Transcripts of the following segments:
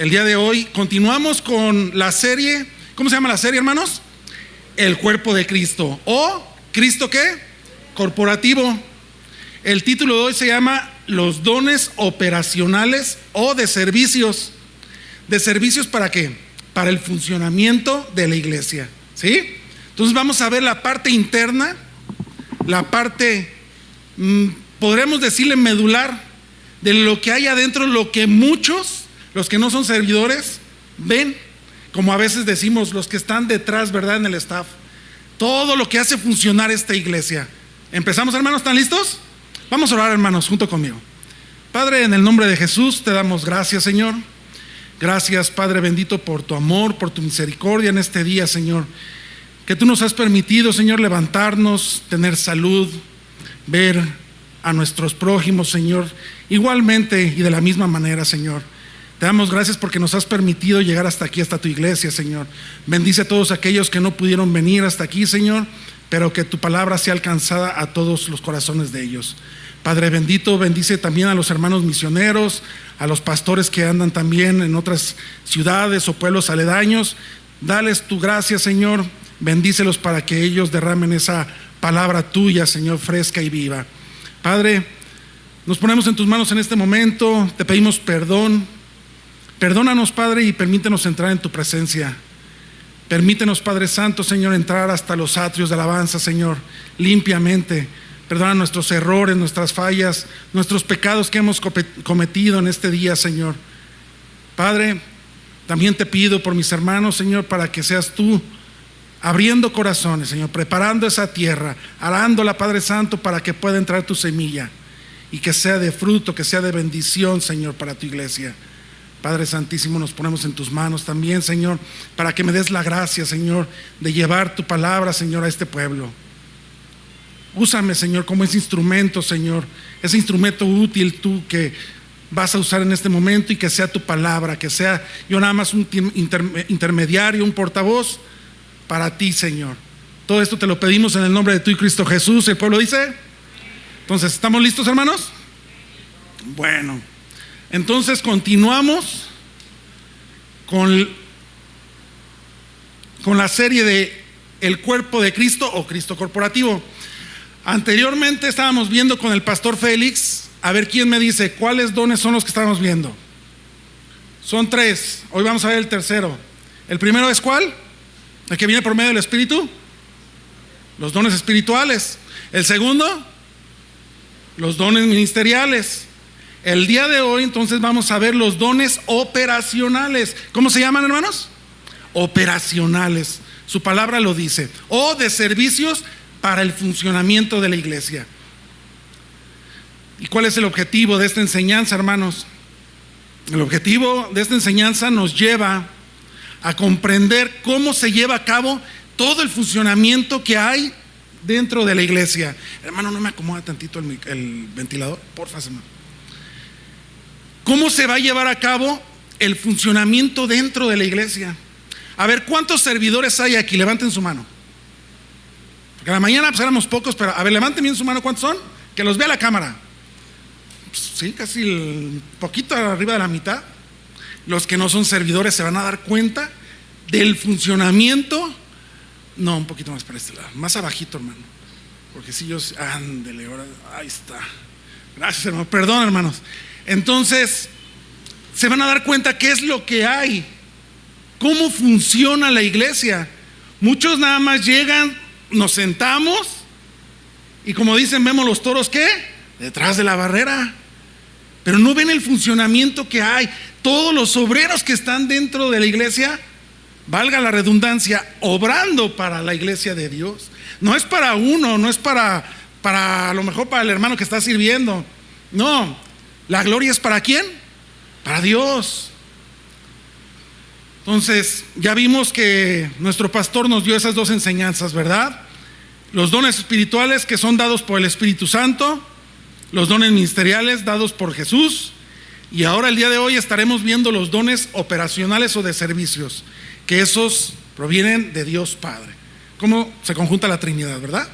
El día de hoy continuamos con la serie. ¿Cómo se llama la serie, hermanos? El cuerpo de Cristo. ¿O Cristo qué? Corporativo. El título de hoy se llama Los dones operacionales o de servicios. ¿De servicios para qué? Para el funcionamiento de la iglesia, ¿sí? Entonces vamos a ver la parte interna, la parte, podremos decirle medular, de lo que hay adentro, lo que muchos, los que no son servidores, ven, como a veces decimos, los que están detrás, ¿verdad? En el staff, todo lo que hace funcionar esta iglesia. ¿Empezamos, hermanos? ¿Están listos? Vamos a orar, hermanos, junto conmigo. Padre, en el nombre de Jesús te damos gracias, Señor. Gracias, Padre bendito, por tu amor, por tu misericordia en este día, Señor. Que tú nos has permitido, Señor, levantarnos, tener salud, ver a nuestros prójimos, Señor, igualmente y de la misma manera, Señor. Te damos gracias porque nos has permitido llegar hasta aquí, hasta tu iglesia, Señor. Bendice a todos aquellos que no pudieron venir hasta aquí, Señor, pero que tu palabra sea alcanzada a todos los corazones de ellos. Padre bendito, bendice también a los hermanos misioneros, a los pastores que andan también en otras ciudades o pueblos aledaños. Dales tu gracia, Señor. Bendícelos para que ellos derramen esa palabra tuya, Señor, fresca y viva. Padre, nos ponemos en tus manos en este momento. Te pedimos perdón. Perdónanos, Padre, y permítenos entrar en tu presencia. Permítenos, Padre Santo, Señor, entrar hasta los atrios de alabanza, Señor, limpiamente. Perdona nuestros errores, nuestras fallas, nuestros pecados que hemos cometido en este día, Señor. Padre, también te pido por mis hermanos, Señor, para que seas tú abriendo corazones, Señor, preparando esa tierra, arándola, Padre Santo, para que pueda entrar tu semilla y que sea de fruto, que sea de bendición, Señor, para tu iglesia. Padre Santísimo, nos ponemos en tus manos también, Señor, para que me des la gracia, Señor, de llevar tu palabra, Señor, a este pueblo. Úsame, Señor, como ese instrumento, Señor, ese instrumento útil tú que vas a usar en este momento, y que sea tu palabra, que sea yo nada más un intermediario, un portavoz para ti, Señor. Todo esto te lo pedimos en el nombre de tu Cristo Jesús. El pueblo dice. Entonces, ¿estamos listos, hermanos? Bueno, entonces continuamos con la serie de El cuerpo de Cristo o Cristo corporativo. Anteriormente estábamos viendo con el pastor Félix, a ver quién me dice cuáles dones son los que estábamos viendo. Son 3, hoy vamos a ver el tercero. ¿El primero es cuál? ¿El que viene por medio del Espíritu? Los dones espirituales. El segundo, los dones ministeriales. El día de hoy entonces vamos a ver los dones operacionales. ¿Cómo se llaman, hermanos? Operacionales. Su palabra lo dice. O de servicios para el funcionamiento de la iglesia. ¿Y cuál es el objetivo de esta enseñanza, hermanos? El objetivo de esta enseñanza nos lleva a comprender cómo se lleva a cabo todo el funcionamiento que hay dentro de la iglesia. Hermano, no me acomoda tantito el ventilador, porfa, hermano. ¿Cómo se va a llevar a cabo el funcionamiento dentro de la iglesia? A ver, ¿cuántos servidores hay aquí? Levanten su mano. Porque a la mañana pues éramos pocos, pero a ver, levanten bien su mano. ¿Cuántos son? Que los vea la cámara. Pues, sí, casi poquito arriba de la mitad. Los que no son servidores se van a dar cuenta del funcionamiento. No, un poquito más para este lado, más abajito, hermano. Porque si yo, ándele, ahora, ahí está. Gracias, hermano. Perdón, hermanos. Entonces, se van a dar cuenta qué es lo que hay, cómo funciona la iglesia. Muchos nada más llegan, nos sentamos y como dicen, vemos los toros ¿qué? Detrás de la barrera, pero no ven el funcionamiento que hay. Todos los obreros que están dentro de la iglesia, valga la redundancia, obrando para la iglesia de Dios. No es para uno, no es para a lo mejor para el hermano que está sirviendo. No, la gloria es ¿para quién? Para Dios. Entonces, ya vimos que nuestro pastor nos dio esas 2 enseñanzas, ¿verdad? Los dones espirituales que son dados por el Espíritu Santo, los dones ministeriales dados por Jesús, y ahora el día de hoy estaremos viendo los dones operacionales o de servicios, que esos provienen de Dios Padre. ¿Cómo se conjunta la Trinidad, verdad?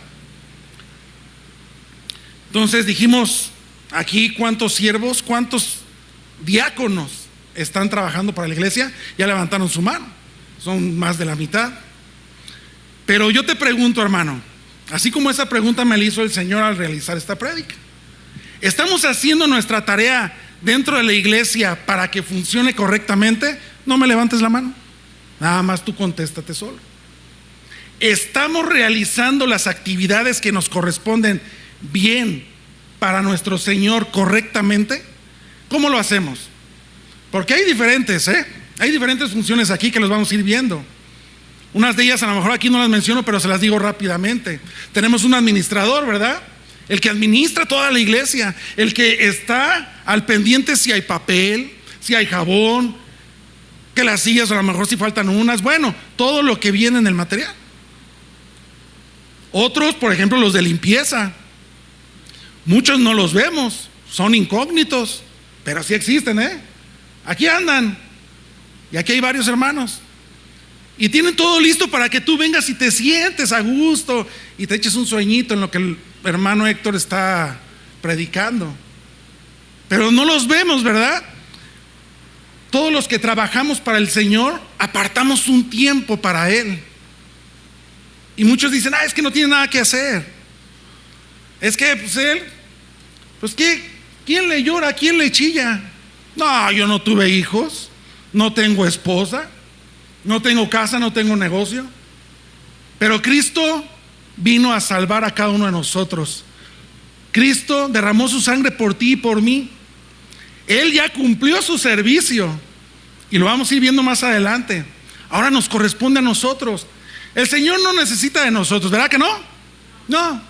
Entonces dijimos aquí cuántos siervos, cuántos diáconos están trabajando para la iglesia, ya levantaron su mano. Son más de la mitad. Pero yo te pregunto, hermano, así como esa pregunta me la hizo el Señor al realizar esta prédica, ¿estamos haciendo nuestra tarea dentro de la iglesia para que funcione correctamente? No me levantes la mano, nada más tú contéstate solo. ¿Estamos realizando las actividades que nos corresponden bien para nuestro Señor correctamente? ¿Cómo lo hacemos? Porque hay diferentes funciones aquí que los vamos a ir viendo. Unas de ellas a lo mejor aquí no las menciono, pero se las digo rápidamente. Tenemos un administrador, ¿verdad? El que administra toda la iglesia, el que está al pendiente si hay papel, si hay jabón, que las sillas a lo mejor si faltan unas, bueno, todo lo que viene en el material. Otros, por ejemplo, los de limpieza, muchos no los vemos, son incógnitos, pero sí existen, aquí andan, y aquí hay varios hermanos, y tienen todo listo para que tú vengas y te sientes a gusto y te eches un sueñito en lo que el hermano Héctor está predicando. Pero no los vemos, ¿verdad? Todos los que trabajamos para el Señor apartamos un tiempo para Él. Y muchos dicen, es que no tiene nada que hacer. Es que él, ¿quién le llora? ¿Quién le chilla? No, yo no tuve hijos, no tengo esposa, no tengo casa, no tengo negocio. Pero Cristo vino a salvar a cada uno de nosotros. Cristo derramó su sangre por ti y por mí. Él ya cumplió su servicio y lo vamos a ir viendo más adelante. Ahora nos corresponde a nosotros. El Señor no necesita de nosotros, ¿verdad que no? No.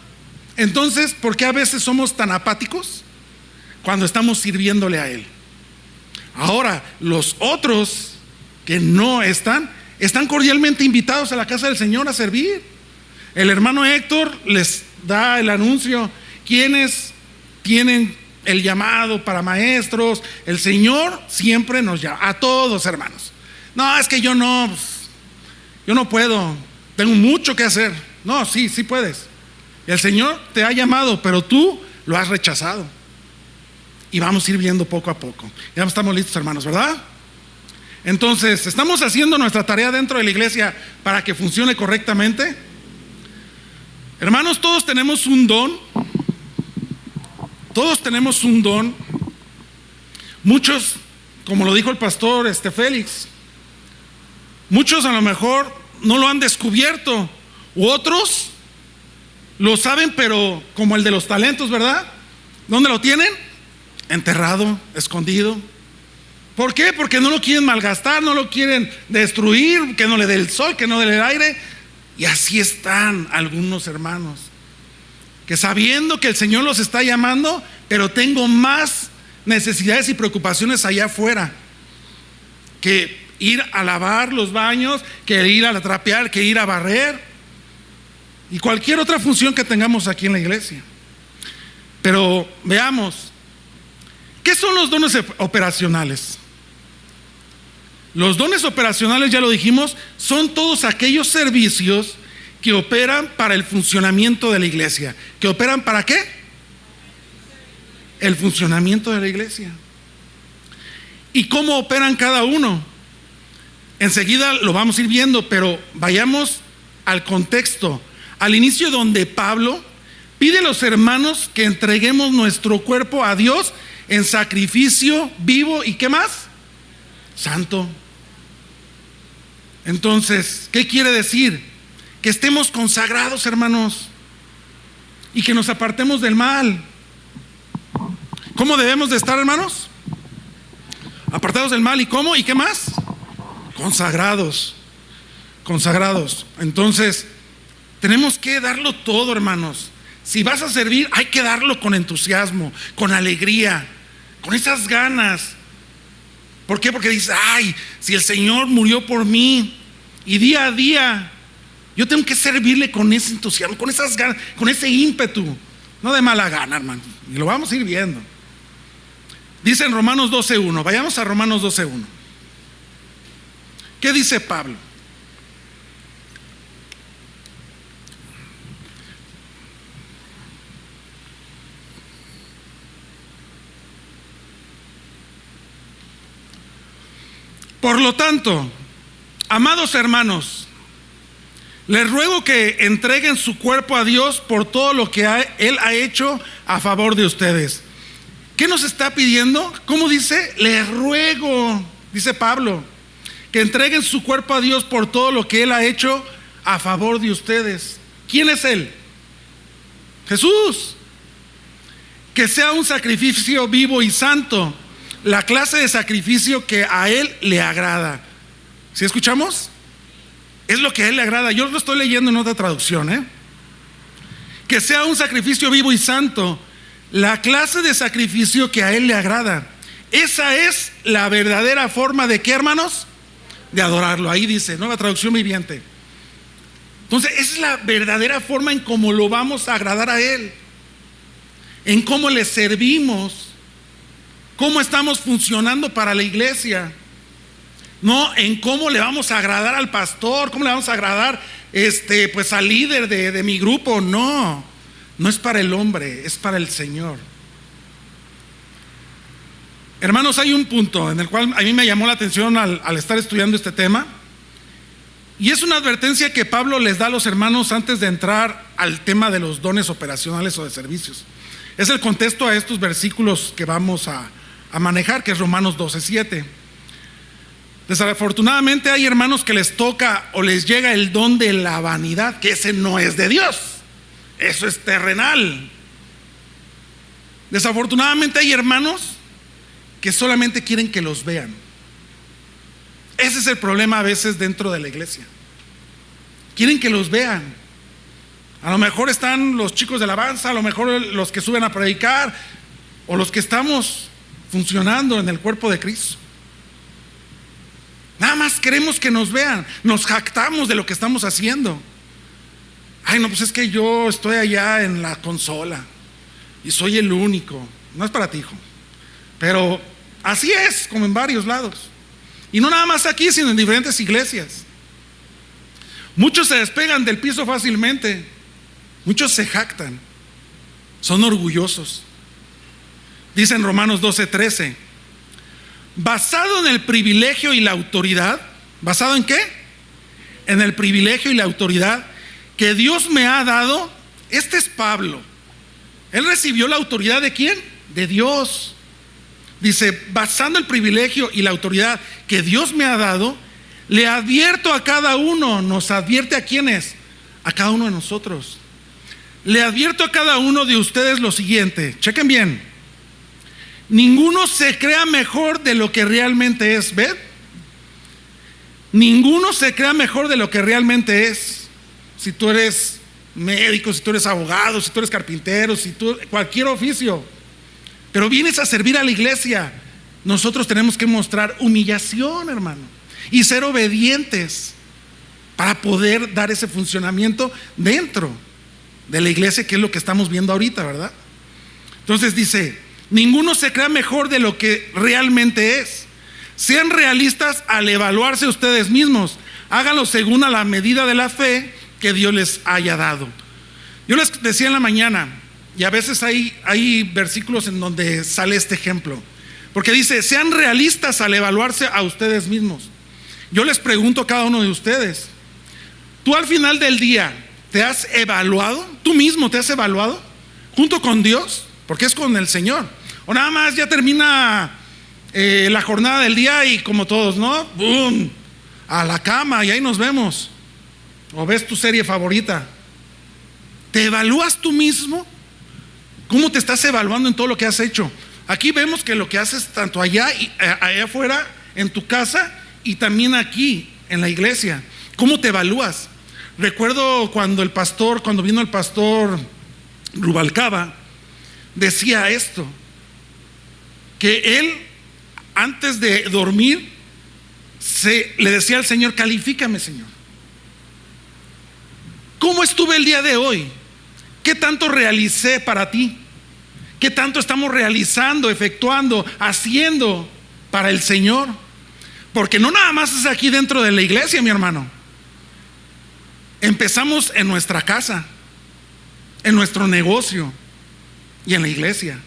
Entonces, ¿por qué a veces somos tan apáticos cuando estamos sirviéndole a Él? Ahora, los otros que no están cordialmente invitados a la casa del Señor a servir. El hermano Héctor les da el anuncio, quienes tienen el llamado para maestros. El Señor siempre nos llama, a todos, hermanos. No, es que yo no puedo, tengo mucho que hacer. No, sí puedes. El Señor te ha llamado, pero tú lo has rechazado. Y vamos a ir viendo poco a poco. Ya estamos listos, hermanos, ¿verdad? Entonces, ¿estamos haciendo nuestra tarea dentro de la iglesia para que funcione correctamente? Hermanos, todos tenemos un don. Todos tenemos un don. Muchos, como lo dijo el pastor Félix, muchos a lo mejor no lo han descubierto, u otros lo saben, pero como el de los talentos, ¿verdad? ¿Dónde lo tienen? Enterrado, escondido. ¿Por qué? Porque no lo quieren malgastar, no lo quieren destruir, que no le dé el sol, que no le dé el aire. Y así están algunos hermanos, que sabiendo que el Señor los está llamando, pero tengo más necesidades y preocupaciones allá afuera que ir a lavar los baños, que ir a trapear, que ir a barrer y cualquier otra función que tengamos aquí en la iglesia. Pero veamos, ¿qué son los dones operacionales? Los dones operacionales, ya lo dijimos, son todos aquellos servicios que operan para el funcionamiento de la iglesia. ¿Que operan para qué? El funcionamiento de la iglesia. ¿Y cómo operan cada uno? Enseguida lo vamos a ir viendo, pero vayamos al contexto, al inicio, donde Pablo pide a los hermanos que entreguemos nuestro cuerpo a Dios en sacrificio vivo y ¿qué más? Santo. Entonces, ¿qué quiere decir? Que estemos consagrados, hermanos, y que nos apartemos del mal. ¿Cómo debemos de estar, hermanos? Apartados del mal. ¿Y cómo? ¿Y qué más? Consagrados. Entonces, tenemos que darlo todo, hermanos. Si vas a servir, hay que darlo con entusiasmo, con alegría, con esas ganas. ¿Por qué? Porque dices, si el Señor murió por mí, y día a día yo tengo que servirle con ese entusiasmo, con esas ganas, con ese ímpetu, no de mala gana, hermano. Y lo vamos a ir viendo. Dice en Romanos 12:1, vayamos a Romanos 12:1. ¿Qué dice Pablo? Por lo tanto, amados hermanos, les ruego que entreguen su cuerpo a Dios por todo lo que Él ha hecho a favor de ustedes. ¿Qué nos está pidiendo? ¿Cómo dice? Les ruego, dice Pablo, que entreguen su cuerpo a Dios por todo lo que Él ha hecho a favor de ustedes. ¿Quién es Él? Jesús. Que sea un sacrificio vivo y santo, la clase de sacrificio que a Él le agrada. ¿Sí escuchamos? Es lo que a Él le agrada. Yo lo estoy leyendo en otra traducción, Que sea un sacrificio vivo y santo, la clase de sacrificio que a Él le agrada. Esa es la verdadera forma de ¿qué, hermanos? De adorarlo. Ahí dice, nueva traducción viviente. Entonces, esa es la verdadera forma en cómo lo vamos a agradar a Él, en cómo le servimos, cómo estamos funcionando para la iglesia. No en cómo le vamos a agradar al pastor, cómo le vamos a agradar pues al líder de mi grupo. No es para el hombre, es para el Señor. Hermanos, hay un punto en el cual a mí me llamó la atención al estar estudiando este tema, y es una advertencia que Pablo les da a los hermanos antes de entrar al tema de los dones operacionales o de servicios. Es el contexto a estos versículos que vamos a manejar, que es Romanos 12:7. Desafortunadamente hay hermanos que les toca o les llega el don de la vanidad, que ese no es de Dios, eso es terrenal. Desafortunadamente hay hermanos que solamente quieren que los vean. Ese es el problema a veces dentro de la iglesia. Quieren que los vean. A lo mejor están los chicos de alabanza, a lo mejor los que suben a predicar, o los que estamos funcionando en el cuerpo de Cristo. Nada más queremos que nos vean, nos jactamos de lo que estamos haciendo. Ay, no, pues es que yo estoy allá en la consola y soy el único. No es para ti, hijo, pero así es, como en varios lados. Y no nada más aquí, sino en diferentes iglesias. Muchos se despegan del piso fácilmente, muchos se jactan, son orgullosos. Dice en Romanos 12:13, basado en el privilegio y la autoridad. ¿Basado en qué? En el privilegio y la autoridad que Dios me ha dado. Este es Pablo. Él recibió la autoridad ¿de quién? De Dios. Dice, basando el privilegio y la autoridad que Dios me ha dado, le advierto a cada uno. ¿Nos advierte a quiénes? A cada uno de nosotros. Le advierto a cada uno de ustedes lo siguiente. Chequen bien. Ninguno se crea mejor de lo que realmente es. ¿Ven? Ninguno se crea mejor de lo que realmente es. Si tú eres médico, si tú eres abogado, si tú eres carpintero, si tú cualquier oficio, pero vienes a servir a la iglesia, nosotros tenemos que mostrar humillación, hermano, y ser obedientes para poder dar ese funcionamiento dentro de la iglesia, que es lo que estamos viendo ahorita, ¿verdad? Entonces dice, ninguno se crea mejor de lo que realmente es. Sean realistas al evaluarse ustedes mismos. Háganlo según a la medida de la fe que Dios les haya dado. Yo les decía en la mañana, y a veces hay versículos en donde sale este ejemplo, porque dice, sean realistas al evaluarse a ustedes mismos. Yo les pregunto a cada uno de ustedes, ¿tú al final del día te has evaluado? ¿Tú mismo te has evaluado junto con Dios? Porque es con el Señor. O nada más ya termina la jornada del día y como todos, ¿no? ¡Bum! A la cama y ahí nos vemos. O ves tu serie favorita. ¿Te evalúas tú mismo? ¿Cómo te estás evaluando en todo lo que has hecho? Aquí vemos que lo que haces tanto allá y allá afuera, en tu casa, y también aquí en la iglesia. ¿Cómo te evalúas? Recuerdo cuando vino el pastor Rubalcaba, decía esto, que él antes de dormir le decía al Señor, califícame, Señor. ¿Cómo estuve el día de hoy? ¿Qué tanto realicé para ti? ¿Qué tanto estamos realizando, efectuando, haciendo para el Señor? Porque no nada más es aquí dentro de la iglesia, mi hermano. Empezamos en nuestra casa, en nuestro negocio y en la iglesia.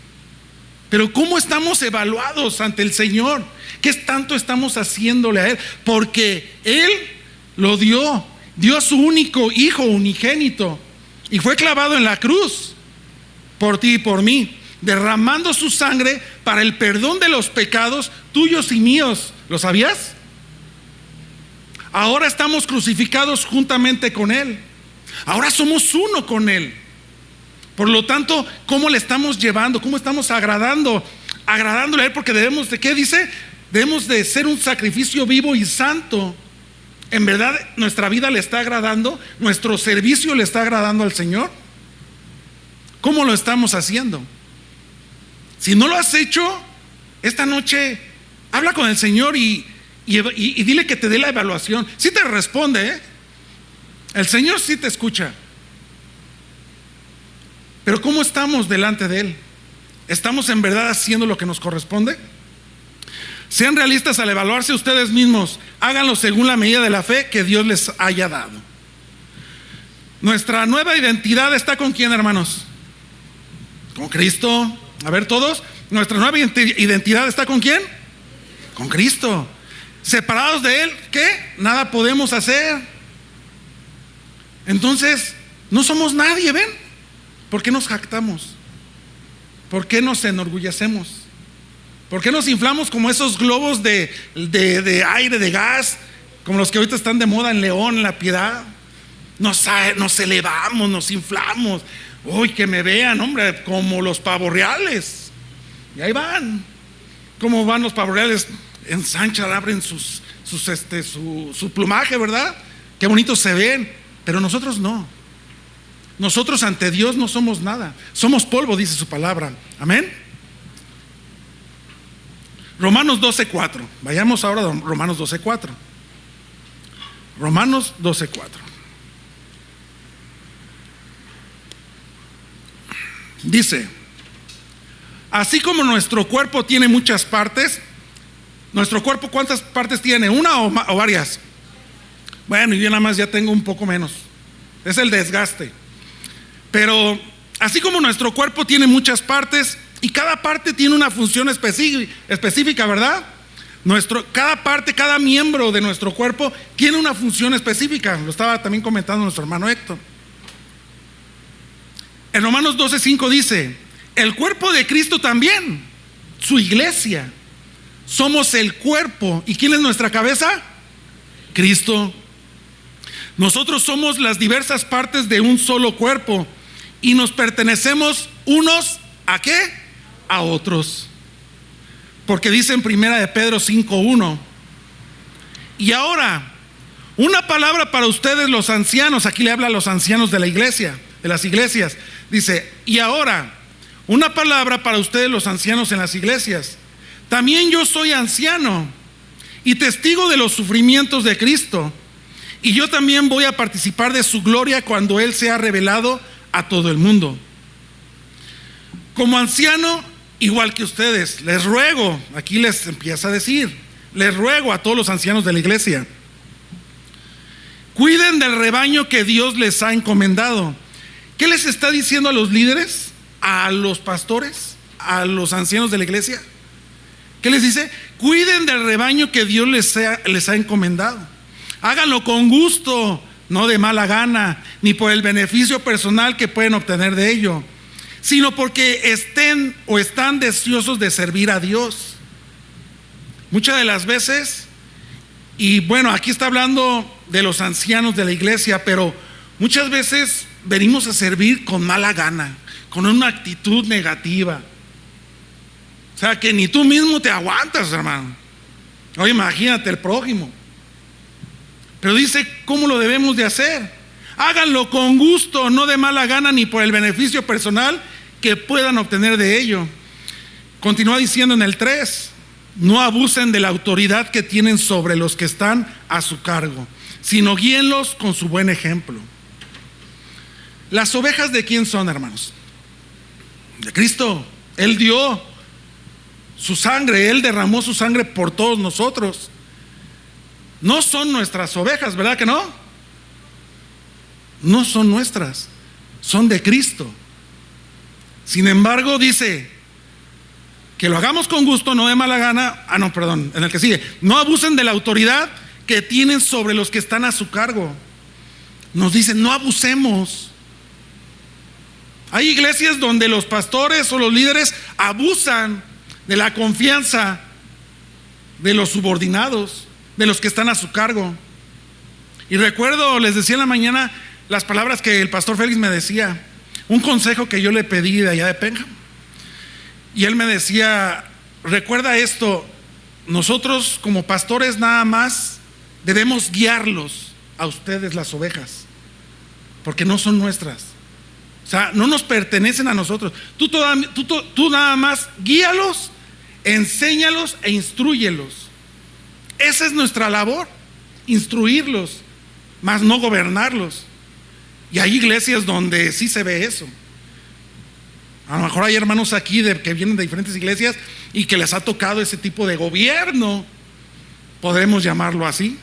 Pero ¿cómo estamos evaluados ante el Señor? ¿Qué tanto estamos haciéndole a Él? Porque Él lo dio a su único hijo unigénito y fue clavado en la cruz por ti y por mí, derramando su sangre para el perdón de los pecados tuyos y míos. ¿Lo sabías? Ahora estamos crucificados juntamente con Él. Ahora somos uno con Él. Por lo tanto, ¿cómo le estamos llevando? ¿Cómo estamos agradándole a Él? Porque debemos de, ¿qué dice? Debemos de ser un sacrificio vivo y santo. ¿En verdad nuestra vida le está agradando? ¿Nuestro servicio le está agradando al Señor? ¿Cómo lo estamos haciendo? Si no lo has hecho, esta noche habla con el Señor y dile que te dé la evaluación. Sí te responde, ¿eh? El Señor sí te escucha. Pero ¿cómo estamos delante de Él? ¿Estamos en verdad haciendo lo que nos corresponde? Sean realistas al evaluarse ustedes mismos. Háganlo según la medida de la fe que Dios les haya dado. Nuestra nueva identidad está ¿con quién, hermanos? Con Cristo. A ver todos. Nuestra nueva identidad está ¿con quién? Con Cristo. Separados de Él, ¿qué? Nada podemos hacer. Entonces, no somos nadie, ¿ven? ¿Por qué nos jactamos? ¿Por qué nos enorgullecemos? ¿Por qué nos inflamos como esos globos de aire, de gas, como los que ahorita están de moda en León, en La Piedad? Nos elevamos, nos inflamos. Uy, que me vean, hombre, como los pavorreales. Y ahí van. ¿Cómo van los pavorreales? Ensanchan, abren su plumaje, ¿verdad? Qué bonitos se ven. Pero nosotros no. Nosotros ante Dios no somos nada. Somos polvo, dice su palabra. Amén. Romanos 12:4. Vayamos ahora a Romanos 12:4. Romanos 12:4. Dice: así como nuestro cuerpo tiene muchas partes. ¿Nuestro cuerpo cuántas partes tiene? ¿Una o varias? Bueno, yo nada más ya tengo un poco menos. Es el desgaste. Pero así como nuestro cuerpo tiene muchas partes y cada parte tiene una función específica, ¿verdad? Cada parte, cada miembro de nuestro cuerpo tiene una función específica. Lo estaba también comentando nuestro hermano Héctor. En Romanos 12:5 dice: el cuerpo de Cristo también, su iglesia. Somos el cuerpo. ¿Y quién es nuestra cabeza? Cristo. Nosotros somos las diversas partes de un solo cuerpo y nos pertenecemos unos ¿a qué? A otros. Porque dice en 1 Pedro 5:1: y ahora, una palabra para ustedes los ancianos. Aquí le habla a los ancianos de la iglesia, de las iglesias. Dice: y ahora, una palabra para ustedes los ancianos en las iglesias. También yo soy anciano y testigo de los sufrimientos de Cristo, y yo también voy a participar de su gloria cuando Él sea revelado a todo el mundo. Como anciano, igual que ustedes, les ruego, aquí les empieza a decir, les ruego a todos los ancianos de la iglesia, cuiden del rebaño que Dios les ha encomendado. ¿Qué les está diciendo a los líderes, a los pastores, a los ancianos de la iglesia? ¿Qué les dice? Cuiden del rebaño que Dios les ha encomendado. Háganlo con gusto, no de mala gana, ni por el beneficio personal que pueden obtener de ello, sino porque están deseosos de servir a Dios. Muchas de las veces, y bueno, aquí está hablando de los ancianos de la iglesia, pero muchas veces venimos a servir con mala gana, con una actitud negativa. O sea, que ni tú mismo te aguantas, hermano. Oye, imagínate el prójimo. Pero dice cómo lo debemos de hacer. Háganlo con gusto, no de mala gana, ni por el beneficio personal que puedan obtener de ello. Continúa diciendo en el 3: no abusen de la autoridad que tienen sobre los que están a su cargo, sino guíenlos con su buen ejemplo. ¿Las ovejas de quién son, hermanos? De Cristo. Él dio su sangre, Él derramó su sangre por todos nosotros. No son nuestras ovejas, ¿verdad que no? No son nuestras, son de Cristo. Sin embargo, dice: que lo hagamos con gusto, no de mala gana. No, perdón, en el que sigue. No abusen de la autoridad que tienen sobre los que están a su cargo. Nos dicen, no abusemos. Hay iglesias donde los pastores o los líderes abusan de la confianza de los subordinados, de los que están a su cargo. Y recuerdo, les decía en la mañana las palabras que el pastor Félix me decía, un consejo que yo le pedí de allá de Pénjamo. Y él me decía, recuerda esto, nosotros como pastores nada más debemos guiarlos a ustedes, las ovejas, porque no son nuestras. O sea, no nos pertenecen a nosotros. Tú nada más guíalos, enséñalos e instrúyelos. Esa es nuestra labor, instruirlos, más no gobernarlos. Y hay iglesias donde sí se ve eso. A lo mejor hay hermanos aquí que vienen de diferentes iglesias y que les ha tocado ese tipo de gobierno, podemos llamarlo así.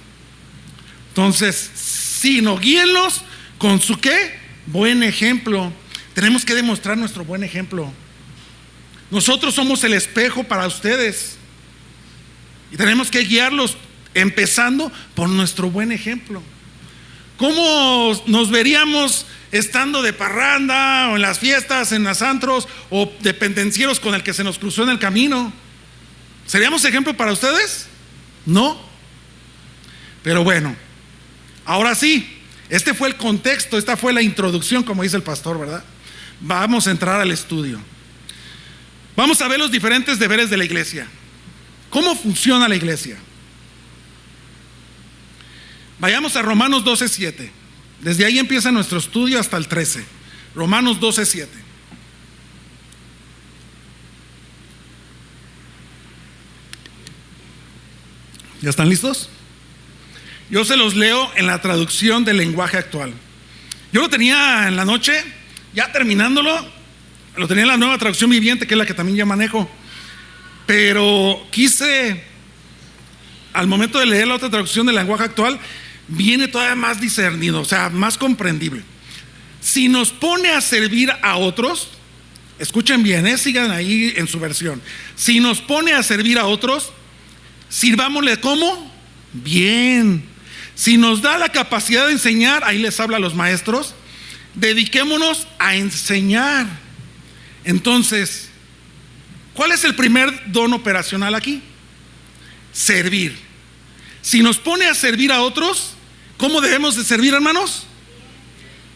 Entonces, sí, no, guíenlos con su ¿qué? Buen ejemplo. Tenemos que demostrar nuestro buen ejemplo. Nosotros somos el espejo para ustedes y tenemos que guiarlos empezando por nuestro buen ejemplo. ¿Cómo nos veríamos estando de parranda o en las fiestas, en los antros o de pendencieros con el que se nos cruzó en el camino? ¿Seríamos ejemplo para ustedes? No. Pero bueno, ahora sí, este fue el contexto, esta fue la introducción, como dice el pastor, ¿verdad? Vamos a entrar al estudio. Vamos a ver los diferentes deberes de la iglesia. ¿Cómo funciona la iglesia? Vayamos a Romanos 12:7. Desde ahí empieza nuestro estudio hasta el 13. Romanos 12:7. ¿Ya están listos? Yo se los leo en la traducción del lenguaje actual. Yo lo tenía en la noche, ya terminándolo, lo tenía en la nueva traducción viviente, que es la que también ya manejo. Pero quise, al momento de leer la otra traducción del lenguaje actual, viene todavía más discernido, o sea, más comprendible. Si nos pone a servir a otros, escuchen bien, sigan ahí en su versión. Si nos pone a servir a otros, sirvámosle ¿cómo? Bien. Si nos da la capacidad de enseñar, ahí les habla a los maestros, dediquémonos a enseñar. Entonces, ¿cuál es el primer don operacional aquí? Servir. Si nos pone a servir a otros, ¿cómo debemos de servir, hermanos?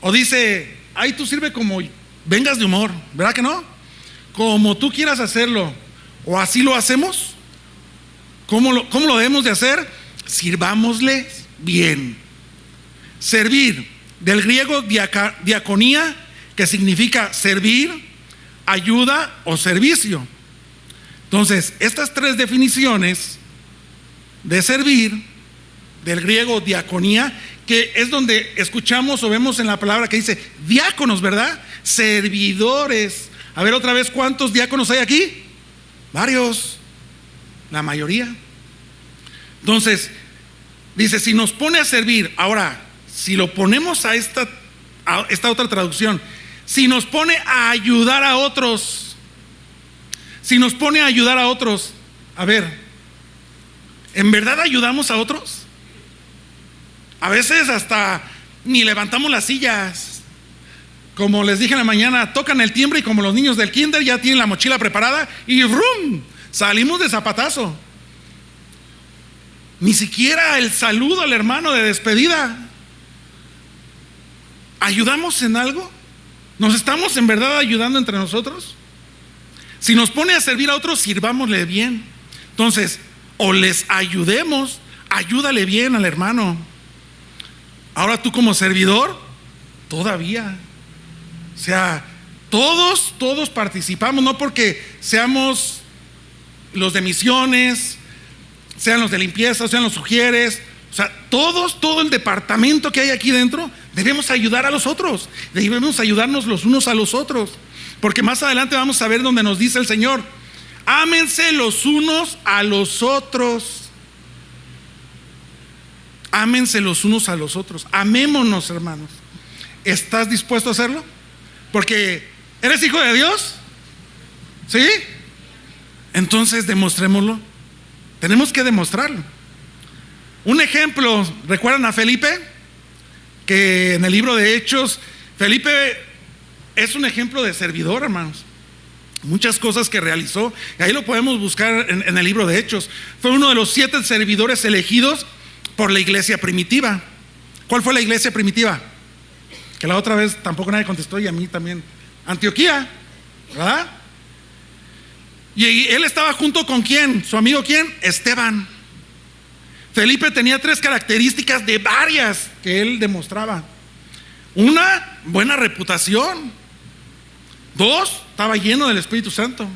O dice, ay, tú sirve como vengas de humor, ¿verdad que no? Como tú quieras hacerlo, o así lo hacemos. ¿Cómo lo debemos de hacer? Sirvámosle bien. Servir, del griego diaconía, que significa servir, ayuda o servicio. Entonces, estas tres definiciones de servir, del griego diaconía, que es donde escuchamos o vemos en la palabra que dice diáconos, ¿verdad? Servidores. A ver otra vez, ¿cuántos diáconos hay aquí? Varios, la mayoría. Entonces, dice, si nos pone a servir, ahora, si lo ponemos a esta otra traducción, si nos pone a ayudar a otros, si nos pone a ayudar a otros, a ver, ¿en verdad ayudamos a otros? A veces hasta ni levantamos las sillas. Como les dije en la mañana, tocan el timbre y como los niños del kinder ya tienen la mochila preparada y ¡rum! Salimos de zapatazo. Ni siquiera el saludo al hermano de despedida. ¿Ayudamos en algo? ¿Nos estamos en verdad ayudando entre nosotros? Si nos pone a servir a otros, sirvámosle bien. Entonces, o les ayudemos, ayúdale bien al hermano. Ahora tú como servidor, todavía. O sea, todos participamos, no porque seamos los de misiones, sean los de limpieza, sean los sugieres. O sea, todo el departamento que hay aquí dentro, debemos ayudar a los otros. Debemos ayudarnos los unos a los otros. Porque más adelante vamos a ver donde nos dice el Señor, ámense los unos a los otros. Ámense los unos a los otros. Amémonos, hermanos. ¿Estás dispuesto a hacerlo? Porque ¿eres hijo de Dios? ¿Sí? Entonces demostrémoslo. Tenemos que demostrarlo. Un ejemplo, ¿recuerdan a Felipe? Que en el libro de Hechos, Felipe es un ejemplo de servidor, hermanos. Muchas cosas que realizó, y ahí lo podemos buscar en el libro de Hechos. Fue uno de los 7 servidores elegidos por la iglesia primitiva. ¿Cuál fue la iglesia primitiva? Que la otra vez tampoco nadie contestó, y a mí también. Antioquía, ¿verdad? Y él estaba junto con ¿quién? ¿Su amigo quién? Esteban. Felipe tenía 3 características de varias que él demostraba. Una, buena reputación. 2, estaba lleno del Espíritu Santo.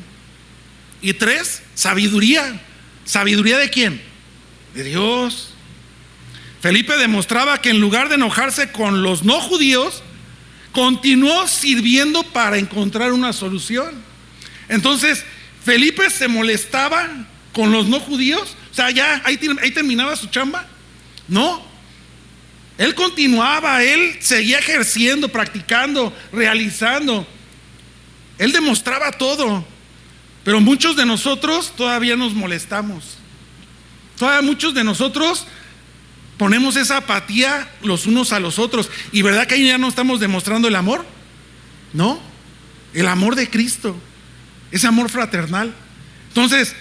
Y 3, sabiduría. ¿Sabiduría de quién? De Dios. Felipe demostraba que en lugar de enojarse con los no judíos, continuó sirviendo para encontrar una solución. Entonces, Felipe se molestaba con los no judíos. O sea, ya ahí terminaba su chamba. No, él continuaba, él seguía ejerciendo, practicando, realizando. Él demostraba todo. Pero muchos de nosotros todavía nos molestamos. Todavía muchos de nosotros ponemos esa apatía los unos a los otros. ¿Y verdad que ahí ya no estamos demostrando el amor? No, el amor de Cristo, ese amor fraternal. Entonces,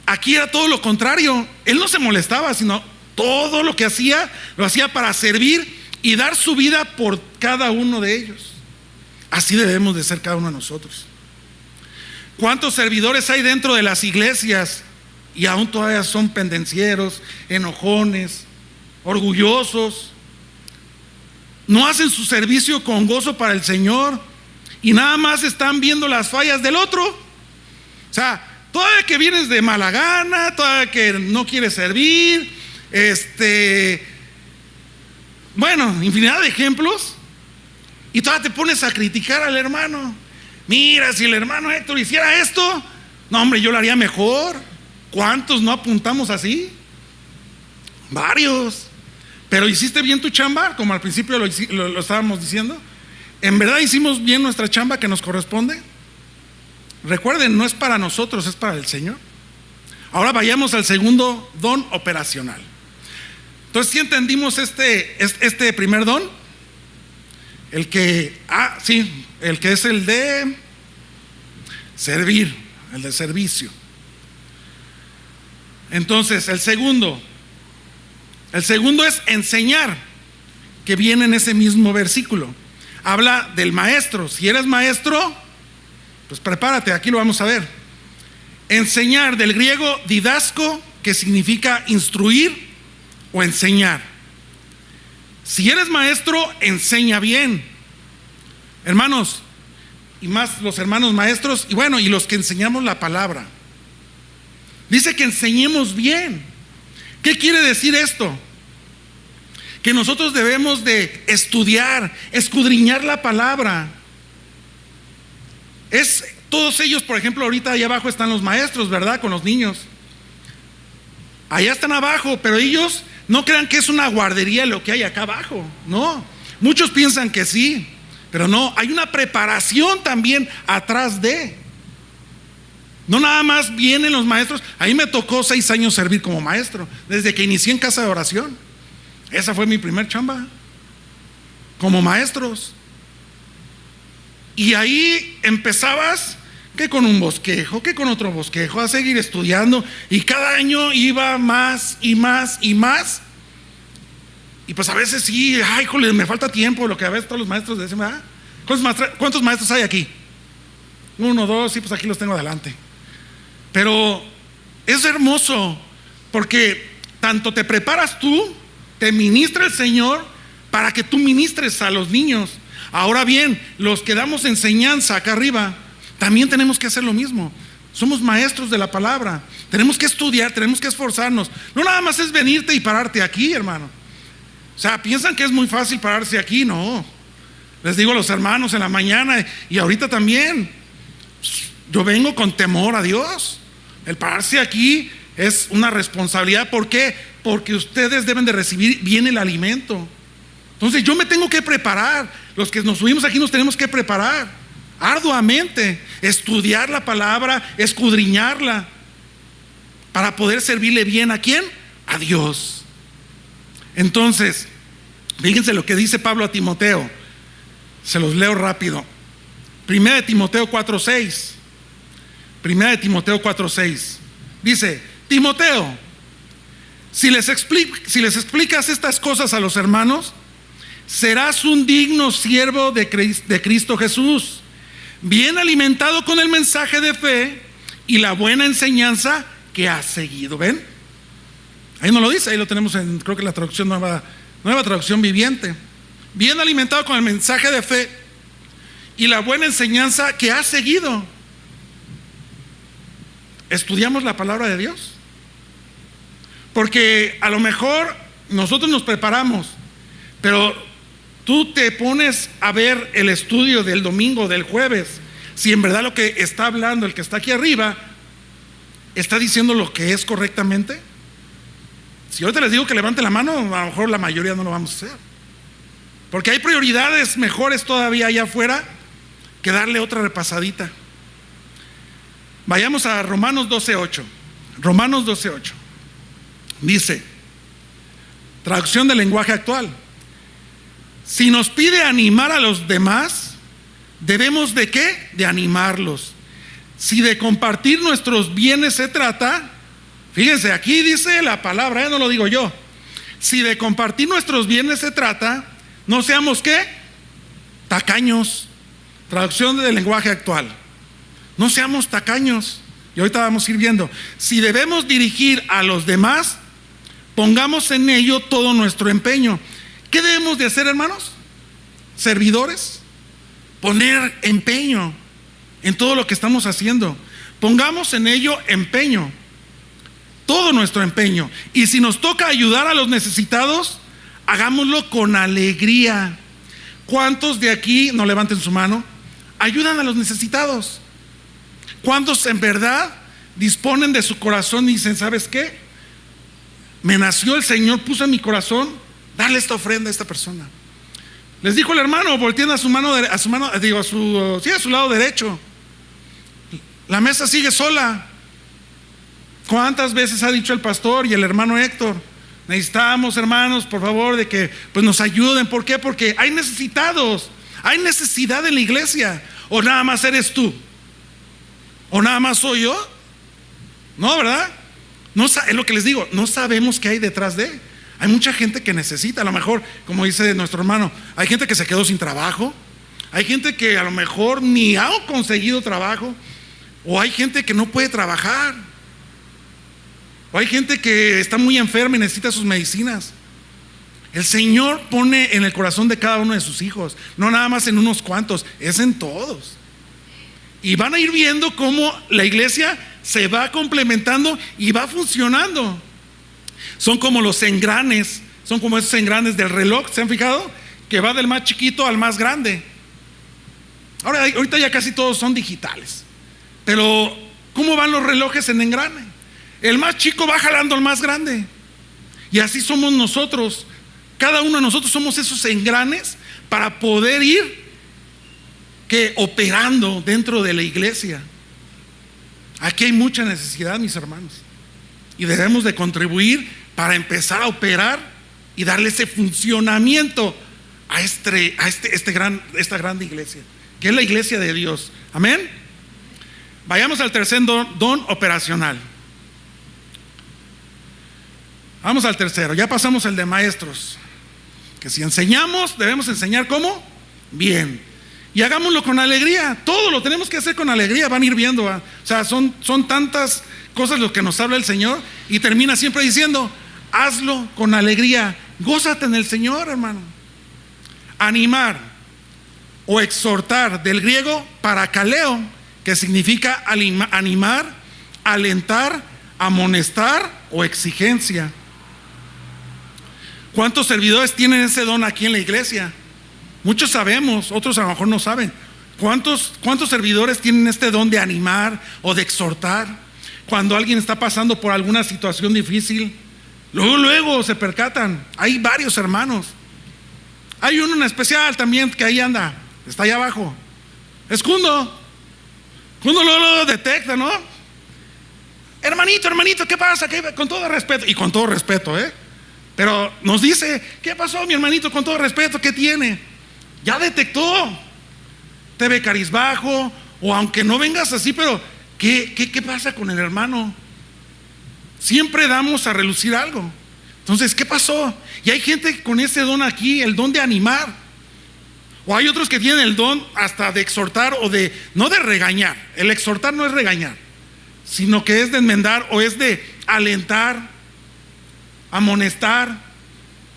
aquí era todo lo contrario. Él no se molestaba, sino todo lo que hacía, lo hacía para servir y dar su vida por cada uno de ellos. Así debemos de ser cada uno de nosotros. ¿Cuántos servidores hay dentro de las iglesias y aún todavía son pendencieros, enojones, orgullosos? No hacen su servicio con gozo para el Señor y nada más están viendo las fallas del otro. O sea, todavía que vienes de mala gana, todavía que no quieres servir, bueno, infinidad de ejemplos. Y todavía te pones a criticar al hermano. Mira, si el hermano Héctor hiciera esto, no hombre, yo lo haría mejor. ¿Cuántos no apuntamos así? Varios. Pero hiciste bien tu chamba, como al principio lo estábamos diciendo. ¿En verdad hicimos bien nuestra chamba que nos corresponde? Recuerden, no es para nosotros, es para el Señor. Ahora vayamos al segundo don operacional. Entonces, ¿sí entendimos este primer don? El que es el de servir, el de servicio. Entonces, el segundo es enseñar, que viene en ese mismo versículo. Habla del maestro. Si eres maestro, pues prepárate, aquí lo vamos a ver. Enseñar, del griego didasco, que significa instruir o enseñar. Si eres maestro, enseña bien. Hermanos, y más los hermanos maestros, y bueno, y los que enseñamos la palabra. Dice que enseñemos bien. ¿Qué quiere decir esto? Que nosotros debemos de estudiar, escudriñar la palabra. Todos ellos, por ejemplo, ahorita allá abajo están los maestros, ¿verdad? Con los niños. Allá están abajo, pero ellos no crean que es una guardería lo que hay acá abajo. No, muchos piensan que sí, pero no, hay una preparación también atrás de. No nada más vienen los maestros. A mí me tocó 6 años servir como maestro, desde que inicié en casa de oración. Esa fue mi primer chamba, como maestros. Y ahí empezabas, que con un bosquejo, que con otro bosquejo, a seguir estudiando. Y cada año iba más y más y más. Y pues a veces sí, ay, jole, me falta tiempo, lo que a veces todos los maestros dicen, ¿verdad? ¿Cuántos maestros hay aquí? 1, 2, sí, pues aquí los tengo adelante. Pero es hermoso, porque tanto te preparas tú, te ministra el Señor para que tú ministres a los niños. Ahora bien, los que damos enseñanza acá arriba, también tenemos que hacer lo mismo. Somos maestros de la palabra. Tenemos que estudiar, tenemos que esforzarnos. No nada más es venirte y pararte aquí, hermano. O sea, piensan que es muy fácil pararse aquí. No. Les digo a los hermanos en la mañana y ahorita también. Yo vengo con temor a Dios. El pararse aquí es una responsabilidad. ¿Por qué? Porque ustedes deben de recibir bien el alimento. Entonces yo me tengo que preparar. Los que nos subimos aquí nos tenemos que preparar. arduamente, estudiar la palabra, escudriñarla, para poder servirle bien ¿a quién? A Dios. Entonces, fíjense lo que dice Pablo a Timoteo. Se los leo rápido. Primera de Timoteo 4:6. Primera de Timoteo 4:6. Dice: Timoteo, si les explicas estas cosas a los hermanos, serás un digno siervo de Cristo Jesús, bien alimentado con el mensaje de fe y la buena enseñanza que has seguido. ¿Ven? Ahí no lo dice, ahí lo tenemos en, creo que la traducción nueva traducción viviente. Bien alimentado con el mensaje de fe y la buena enseñanza que has seguido. ¿Estudiamos la palabra de Dios? Porque a lo mejor nosotros nos preparamos, pero tú te pones a ver el estudio del domingo, del jueves, si en verdad lo que está hablando el que está aquí arriba está diciendo lo que es correctamente. Si ahorita les digo que levanten la mano, a lo mejor la mayoría no lo vamos a hacer, porque hay prioridades mejores todavía allá afuera que darle otra repasadita. Vayamos a Romanos 12:8. Romanos 12:8 dice, traducción del lenguaje actual: si nos pide animar a los demás, debemos ¿de qué? De animarlos. Si de compartir nuestros bienes se trata, fíjense, aquí dice la palabra, no lo digo yo. Si de compartir nuestros bienes se trata, no seamos ¿qué? Tacaños. Traducción del lenguaje actual: no seamos tacaños. Y ahorita vamos a ir viendo. Si debemos dirigir a los demás, pongamos en ello todo nuestro empeño. ¿Qué debemos de hacer, hermanos? Servidores. Poner empeño en todo lo que estamos haciendo. Pongamos en ello empeño, todo nuestro empeño. Y si nos toca ayudar a los necesitados, hagámoslo con alegría. ¿Cuántos de aquí, no levanten su mano, ayudan a los necesitados? ¿Cuántos en verdad disponen de su corazón y dicen, ¿sabes qué? Me nació el Señor, puso en mi corazón darle esta ofrenda a esta persona? Les dijo el hermano, volteen a su lado derecho. La mesa sigue sola. ¿Cuántas veces ha dicho el pastor y el hermano Héctor? Necesitamos, hermanos, por favor, de que pues nos ayuden. ¿Por qué? Porque hay necesitados, hay necesidad en la iglesia. ¿O nada más eres tú? ¿O nada más soy yo? No, ¿verdad? No, es lo que les digo, no sabemos qué hay detrás de. Hay mucha gente que necesita, a lo mejor, como dice nuestro hermano, hay gente que se quedó sin trabajo, hay gente que a lo mejor ni ha conseguido trabajo, o hay gente que no puede trabajar, o hay gente que está muy enferma y necesita sus medicinas. El Señor pone en el corazón de cada uno de sus hijos, no nada más en unos cuantos, es en todos. Y van a ir viendo cómo la iglesia se va complementando y va funcionando. Son como los engranes, son como esos engranes del reloj, ¿se han fijado? Que va del más chiquito al más grande. Ahorita ya casi todos son digitales, pero ¿cómo van los relojes en engrane? El más chico va jalando al más grande. Y así somos nosotros. Cada uno de nosotros somos esos engranes para poder ir operando dentro de la iglesia. Aquí hay mucha necesidad, mis hermanos, y debemos de contribuir para empezar a operar y darle ese funcionamiento a esta grande iglesia, que es la iglesia de Dios. Amén. Vayamos al tercer don operacional. Vamos al tercero. Ya pasamos el de maestros, que si enseñamos, debemos enseñar ¿cómo? Bien. Y hagámoslo con alegría. Todo lo tenemos que hacer con alegría. Van a ir viendo, ¿eh? O sea, son tantas cosas lo que nos habla el Señor, y termina siempre diciendo, hazlo con alegría. Gózate en el Señor, hermano. Animar o exhortar, del griego parakaleo, que significa animar, alentar, amonestar o exigencia. ¿Cuántos servidores tienen ese don aquí en la iglesia? Muchos sabemos, otros a lo mejor no saben. ¿Cuántos servidores tienen este don de animar o de exhortar? Cuando alguien está pasando por alguna situación difícil, luego se percatan. Hay varios hermanos. Hay uno en especial también que ahí anda, está allá abajo. Es Cundo. Cundo lo detecta, ¿no? Hermanito, ¿qué pasa? Con todo respeto, y con todo respeto, pero nos dice: ¿qué pasó, mi hermanito? Con todo respeto, ¿qué tiene? Ya detectó. Te ve carizbajo, o aunque no vengas así, pero ¿qué pasa con el hermano? Siempre damos a relucir algo. Entonces, ¿qué pasó? Y hay gente con ese don aquí, el don de animar. O hay otros que tienen el don hasta de exhortar, o no de regañar. El exhortar no es regañar, sino que es de enmendar, o es de alentar, amonestar.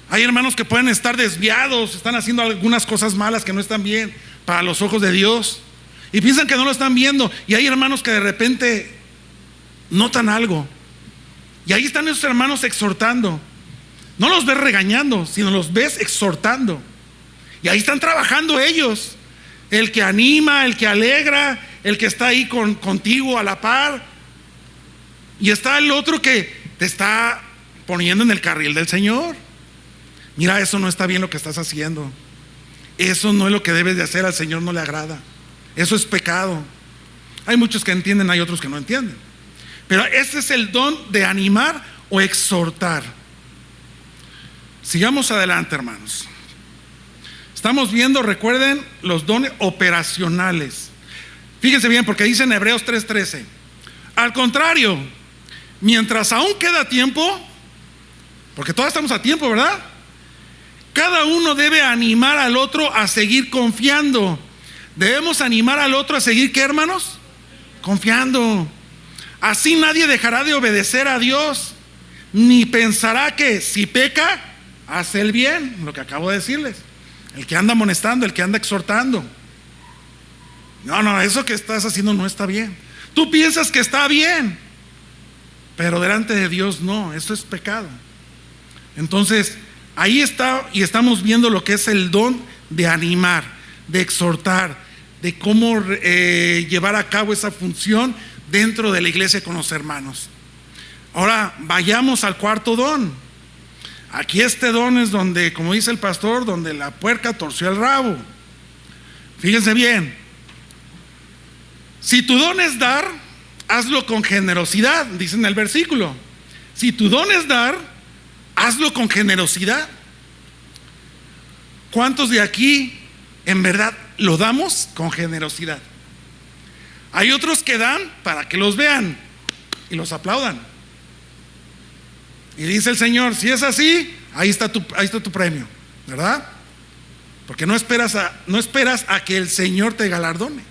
Hay hermanos que pueden estar desviados, están haciendo algunas cosas malas que no están bien para los ojos de Dios, y piensan que no lo están viendo. Y hay hermanos que de repente notan algo, y ahí están esos hermanos exhortando. No los ves regañando, sino los ves exhortando. Y ahí están trabajando ellos. El que anima, el que alegra, el que está ahí contigo a la par. Y está el otro que te está poniendo en el carril del Señor. Mira, eso no está bien lo que estás haciendo. Eso no es lo que debes de hacer, al Señor no le agrada. Eso es pecado. Hay muchos que entienden, hay otros que no entienden. Pero ese es el don de animar o exhortar. Sigamos adelante, hermanos. Estamos viendo, recuerden, los dones operacionales. Fíjense bien, porque dice en Hebreos 3:13: al contrario, mientras aún queda tiempo, porque todos estamos a tiempo, ¿verdad? Cada uno debe animar al otro a seguir confiando. Debemos animar al otro a seguir, ¿qué, hermanos? Confiando. Así nadie dejará de obedecer a Dios, ni pensará que si peca, hace el bien. Lo que acabo de decirles. El que anda amonestando, el que anda exhortando. No, eso que estás haciendo no está bien. Tú piensas que está bien, pero delante de Dios no, eso es pecado. Entonces, ahí está, y estamos viendo lo que es el don de animar, de exhortar, de cómo llevar a cabo esa función dentro de la iglesia con los hermanos. Ahora vayamos al cuarto don. Aquí este don es donde, como dice el pastor, donde la puerca torció el rabo. Fíjense bien. Si tu don es dar, hazlo con generosidad, dice en el versículo. Si tu don es dar, hazlo con generosidad. ¿Cuántos de aquí en verdad lo damos con generosidad? Hay otros que dan para que los vean y los aplaudan. Y dice el Señor: si es así, ahí está tu premio, ¿verdad? Porque no esperas a que el Señor te galardone.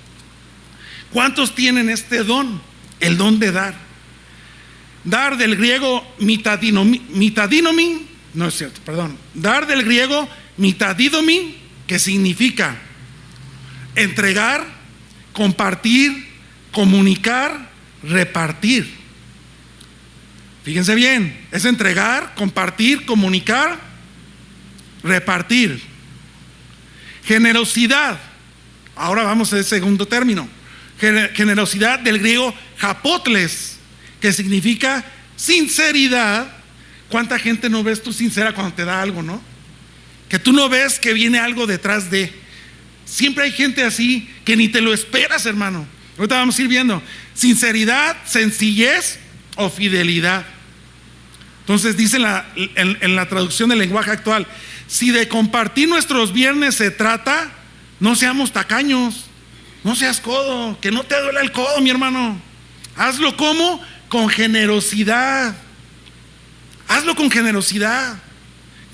¿Cuántos tienen este don? El don de dar. Dar del griego mitadinomi, no es cierto, perdón. Dar del griego mitadidomi, que significa entregar, compartir, comunicar, repartir. Fíjense bien, es entregar, compartir, comunicar, repartir. Generosidad. Ahora vamos al segundo término. Generosidad del griego japotles, que significa sinceridad. ¿Cuánta gente no ves tú sincera cuando te da algo, no? Que tú no ves que viene algo detrás de. Siempre hay gente así que ni te lo esperas, hermano. Ahorita vamos a ir viendo. Sinceridad, sencillez o fidelidad. Entonces dice en la traducción del lenguaje actual: si de compartir nuestros bienes se trata, no seamos tacaños, no seas codo, que no te duela el codo, mi hermano. Hazlo como con generosidad. Hazlo con generosidad,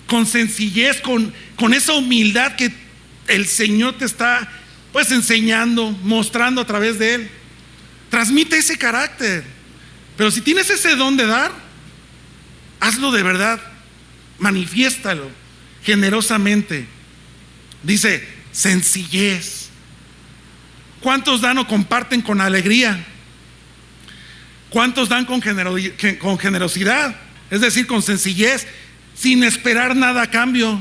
con sencillez, con esa humildad que el Señor te está pues enseñando, mostrando a través de Él. Transmite ese carácter. Pero si tienes ese don de dar, hazlo de verdad, manifiéstalo generosamente. Dice sencillez. ¿Cuántos dan o comparten con alegría? ¿Cuántos dan con generosidad? Es decir, con sencillez, sin esperar nada a cambio.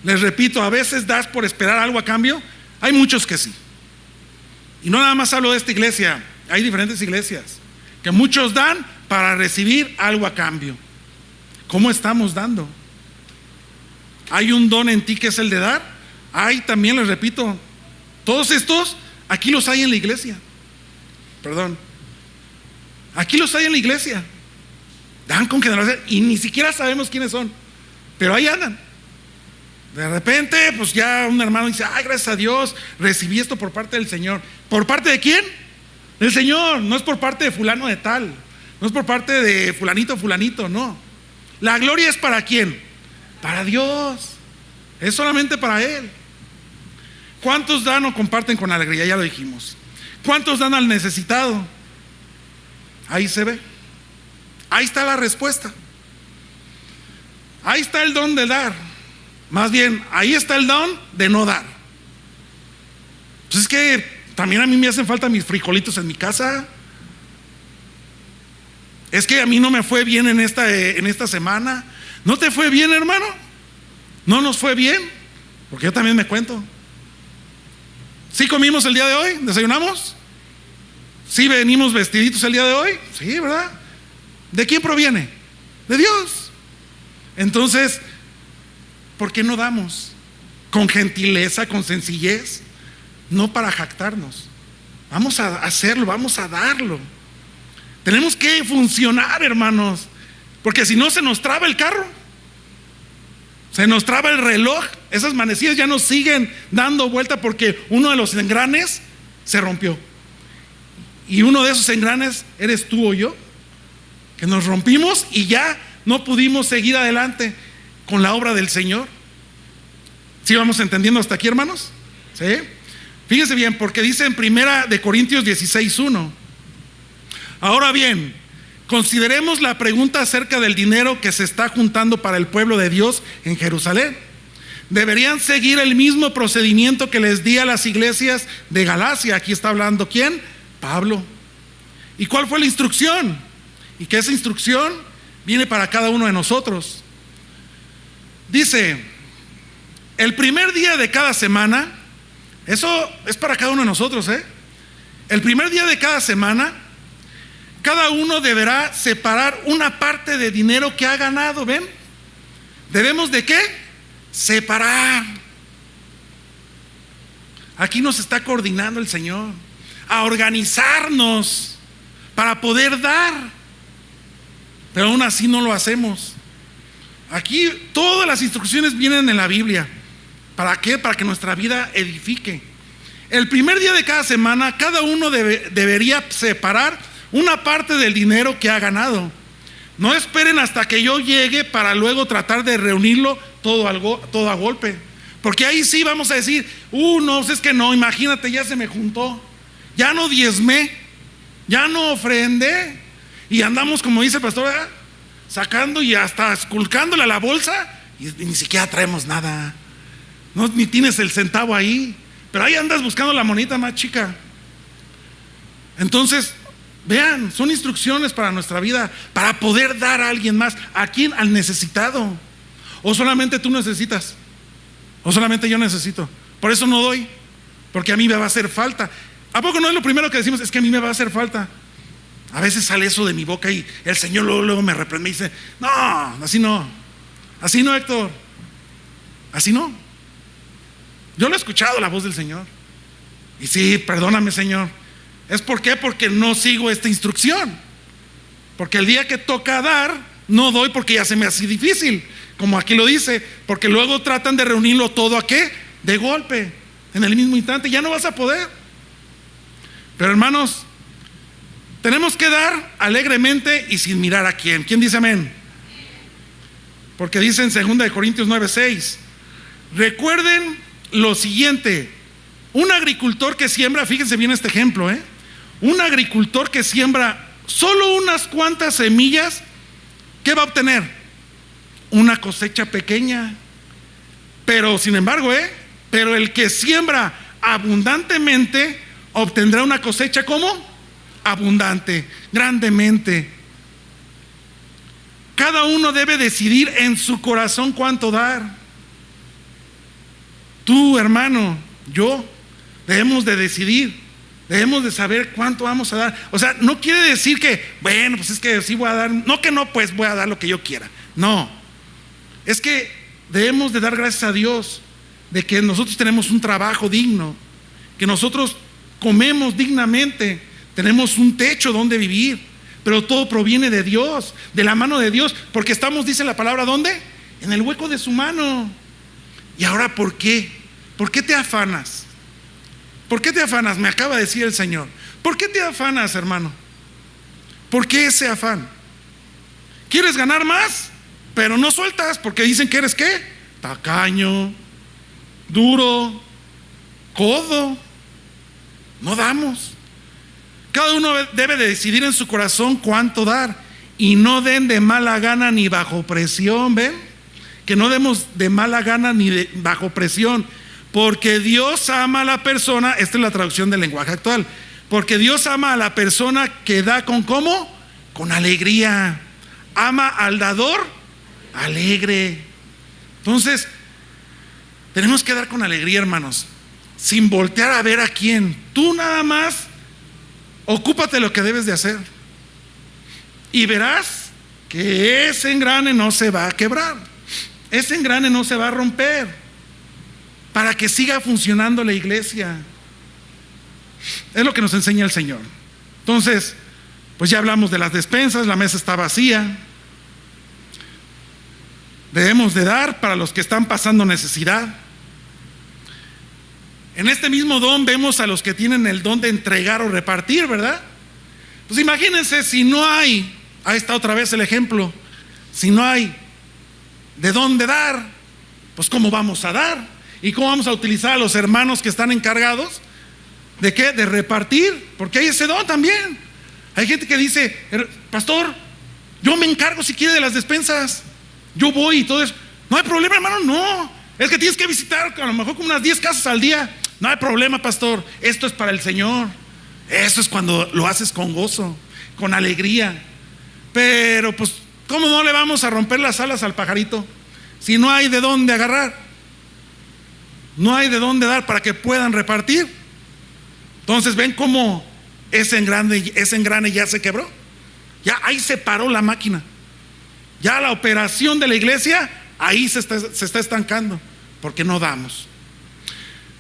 Les repito, a veces das por esperar algo a cambio. Hay muchos que sí. Y no nada más hablo de esta iglesia, hay diferentes iglesias que muchos dan para recibir algo a cambio. ¿Cómo estamos dando? ¿Hay un don en ti que es el de dar? Hay también, les repito, Todos estos, aquí los hay en la iglesia. Perdón. Aquí los hay en la iglesia. Dan con generosidad y ni siquiera sabemos quiénes son. Pero ahí andan. De repente, pues ya un hermano dice: ay, gracias a Dios, recibí esto por parte del Señor. ¿Por parte de quién? Del Señor. No es por parte de fulano de tal. No es por parte de fulanito, no. La gloria es para quién? Para Dios. Es solamente para Él. ¿Cuántos dan o comparten con alegría? Ya lo dijimos. ¿Cuántos dan al necesitado? Ahí se ve. Ahí está la respuesta. Ahí está el don de dar. Más bien, ahí está el don de no dar. Pues es que también a mí me hacen falta mis frijolitos en mi casa. Es que a mí no me fue bien en esta semana. ¿No te fue bien, hermano? ¿No nos fue bien? Porque yo también me cuento. ¿Sí comimos el día de hoy? ¿Desayunamos? ¿Sí venimos vestiditos el día de hoy? Sí, ¿verdad? ¿De quién proviene? De Dios. Entonces, ¿por qué no damos? Con gentileza, con sencillez, no para jactarnos. Vamos a hacerlo, vamos a darlo. Tenemos que funcionar, hermanos, porque si no se nos traba el carro, se nos traba el reloj. Esas manecillas ya nos siguen dando vuelta porque uno de los engranes se rompió. Y uno de esos engranes eres tú o yo, que nos rompimos y ya no pudimos seguir adelante con la obra del Señor. ¿Sí vamos entendiendo hasta aquí, hermanos? ¿Sí? Fíjense bien, porque dice en 1 Corintios 16:1: ahora bien, consideremos la pregunta acerca del dinero que se está juntando para el pueblo de Dios en Jerusalén. Deberían seguir el mismo procedimiento que les di a las iglesias de Galacia. Aquí está hablando ¿quién? Pablo. ¿Y cuál fue la instrucción? Y que esa instrucción viene para cada uno de nosotros. Dice: el primer día de cada semana, eso es para cada uno de nosotros, el primer día de cada semana, cada uno deberá separar una parte de dinero que ha ganado. ¿Ven? ¿Debemos de qué? Separar. Aquí nos está coordinando el Señor a organizarnos para poder dar, pero aún así no lo hacemos. Aquí todas las instrucciones vienen en la Biblia. ¿Para qué? Para que nuestra vida edifique. El primer día de cada semana, cada uno debería separar una parte del dinero que ha ganado. No esperen hasta que yo llegue para luego tratar de reunirlo todo a golpe, porque ahí sí vamos a decir: no, es que no, imagínate, ya se me juntó, ya no diezmé, ya no ofrendé, y andamos, como dice el pastor, sacando y hasta esculcándole a la bolsa y ni siquiera traemos nada. No, ni tienes el centavo ahí, pero ahí andas buscando la monita más chica. Entonces, vean, son instrucciones para nuestra vida, para poder dar a alguien más. ¿A quién? Al necesitado. ¿O solamente tú necesitas? ¿O solamente yo necesito? Por eso no doy, porque a mí me va a hacer falta. ¿A poco no es lo primero que decimos? Es que a mí me va a hacer falta. A veces sale eso de mi boca y el Señor luego me reprende y dice: no, así no. Así no, Héctor. Así no. Yo lo he escuchado, la voz del Señor. Y sí, perdóname, Señor. ¿Es por qué? Porque no sigo esta instrucción. Porque el día que toca dar, no doy porque ya se me hace difícil. Como aquí lo dice, porque luego tratan de reunirlo todo ¿a qué? De golpe, en el mismo instante. Ya no vas a poder. Pero hermanos, tenemos que dar alegremente y sin mirar a quién. ¿Quién dice amén? Porque dice en 2 Corintios 9:6: recuerden lo siguiente: un agricultor que siembra, fíjense bien este ejemplo, un agricultor que siembra solo unas cuantas semillas, ¿qué va a obtener? Una cosecha pequeña. Pero sin embargo, pero el que siembra abundantemente obtendrá una cosecha ¿cómo? Abundante, grandemente. Cada uno debe decidir en su corazón cuánto dar. Tú, hermano, yo, debemos de decidir, debemos de saber cuánto vamos a dar. O sea, no quiere decir que, bueno, pues es que sí voy a dar, no que no, pues voy a dar lo que yo quiera. No, es que debemos de dar gracias a Dios de que nosotros tenemos un trabajo digno, que nosotros comemos dignamente, tenemos un techo donde vivir, pero todo proviene de Dios, de la mano de Dios, porque estamos, dice la palabra, ¿dónde? En el hueco de su mano. Y ahora, ¿por qué? ¿Por qué te afanas? ¿Por qué te afanas? Me acaba de decir el Señor. ¿Por qué te afanas, hermano? ¿Por qué ese afán? ¿Quieres ganar más? Pero no sueltas porque dicen que eres ¿qué? Tacaño, duro, codo. No damos. Cada uno debe de decidir en su corazón cuánto dar, y no den de mala gana ni bajo presión. ¿Ven? Que no demos de mala gana ni bajo presión, porque Dios ama a la persona. Esta es la traducción del lenguaje actual. Porque Dios ama a la persona que da con ¿cómo? Con alegría. Ama al dador alegre. Entonces tenemos que dar con alegría, hermanos, sin voltear a ver a quién. Tú nada más ocúpate de lo que debes de hacer, y verás que ese engrane no se va a quebrar, ese engrane no se va a romper, para que siga funcionando la iglesia. Es lo que nos enseña el Señor. Entonces, pues ya hablamos de las despensas, la mesa está vacía. Debemos de dar para los que están pasando necesidad. En este mismo don vemos a los que tienen el don de entregar o repartir, ¿verdad? Pues imagínense, si no hay, ahí está otra vez el ejemplo, si no hay de dónde dar, pues ¿cómo vamos a dar? ¿Y cómo vamos a utilizar a los hermanos que están encargados? ¿De qué? De repartir, porque hay ese don también. Hay gente que dice, pastor, yo me encargo si quiere de las despensas, yo voy y todo eso. No hay problema, hermano, no. Es que tienes que visitar a lo mejor como unas 10 casas al día. No hay problema, pastor, esto es para el Señor. Eso es cuando lo haces con gozo, con alegría. Pero pues, ¿cómo no le vamos a romper las alas al pajarito si no hay de dónde agarrar? No hay de dónde dar para que puedan repartir. Entonces, ¿ven cómo ese engrane ya se quebró? Ya ahí se paró la máquina. Ya la operación de la iglesia ahí se está estancando, porque no damos.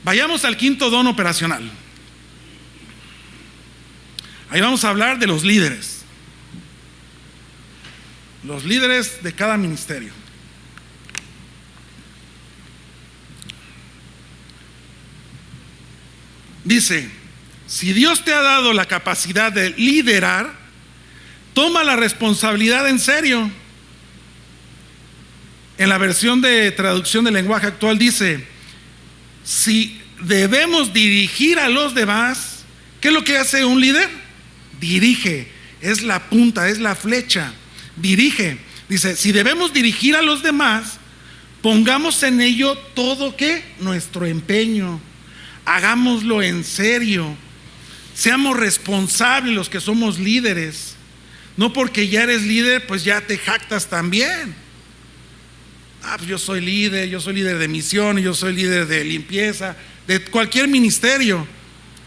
Vayamos al quinto don operacional. Ahí vamos a hablar de los líderes. Los líderes de cada ministerio. Dice, si Dios te ha dado la capacidad de liderar, toma la responsabilidad en serio. En la versión de traducción del lenguaje actual dice, si debemos dirigir a los demás, ¿qué es lo que hace un líder? Dirige, es la punta, es la flecha, dirige. Dice, si debemos dirigir a los demás, pongamos en ello todo ¿qué? Nuestro empeño, hagámoslo en serio, seamos responsables los que somos líderes. No porque ya eres líder, pues ya te jactas también. Pues yo soy líder de misión, yo soy líder de limpieza, de cualquier ministerio.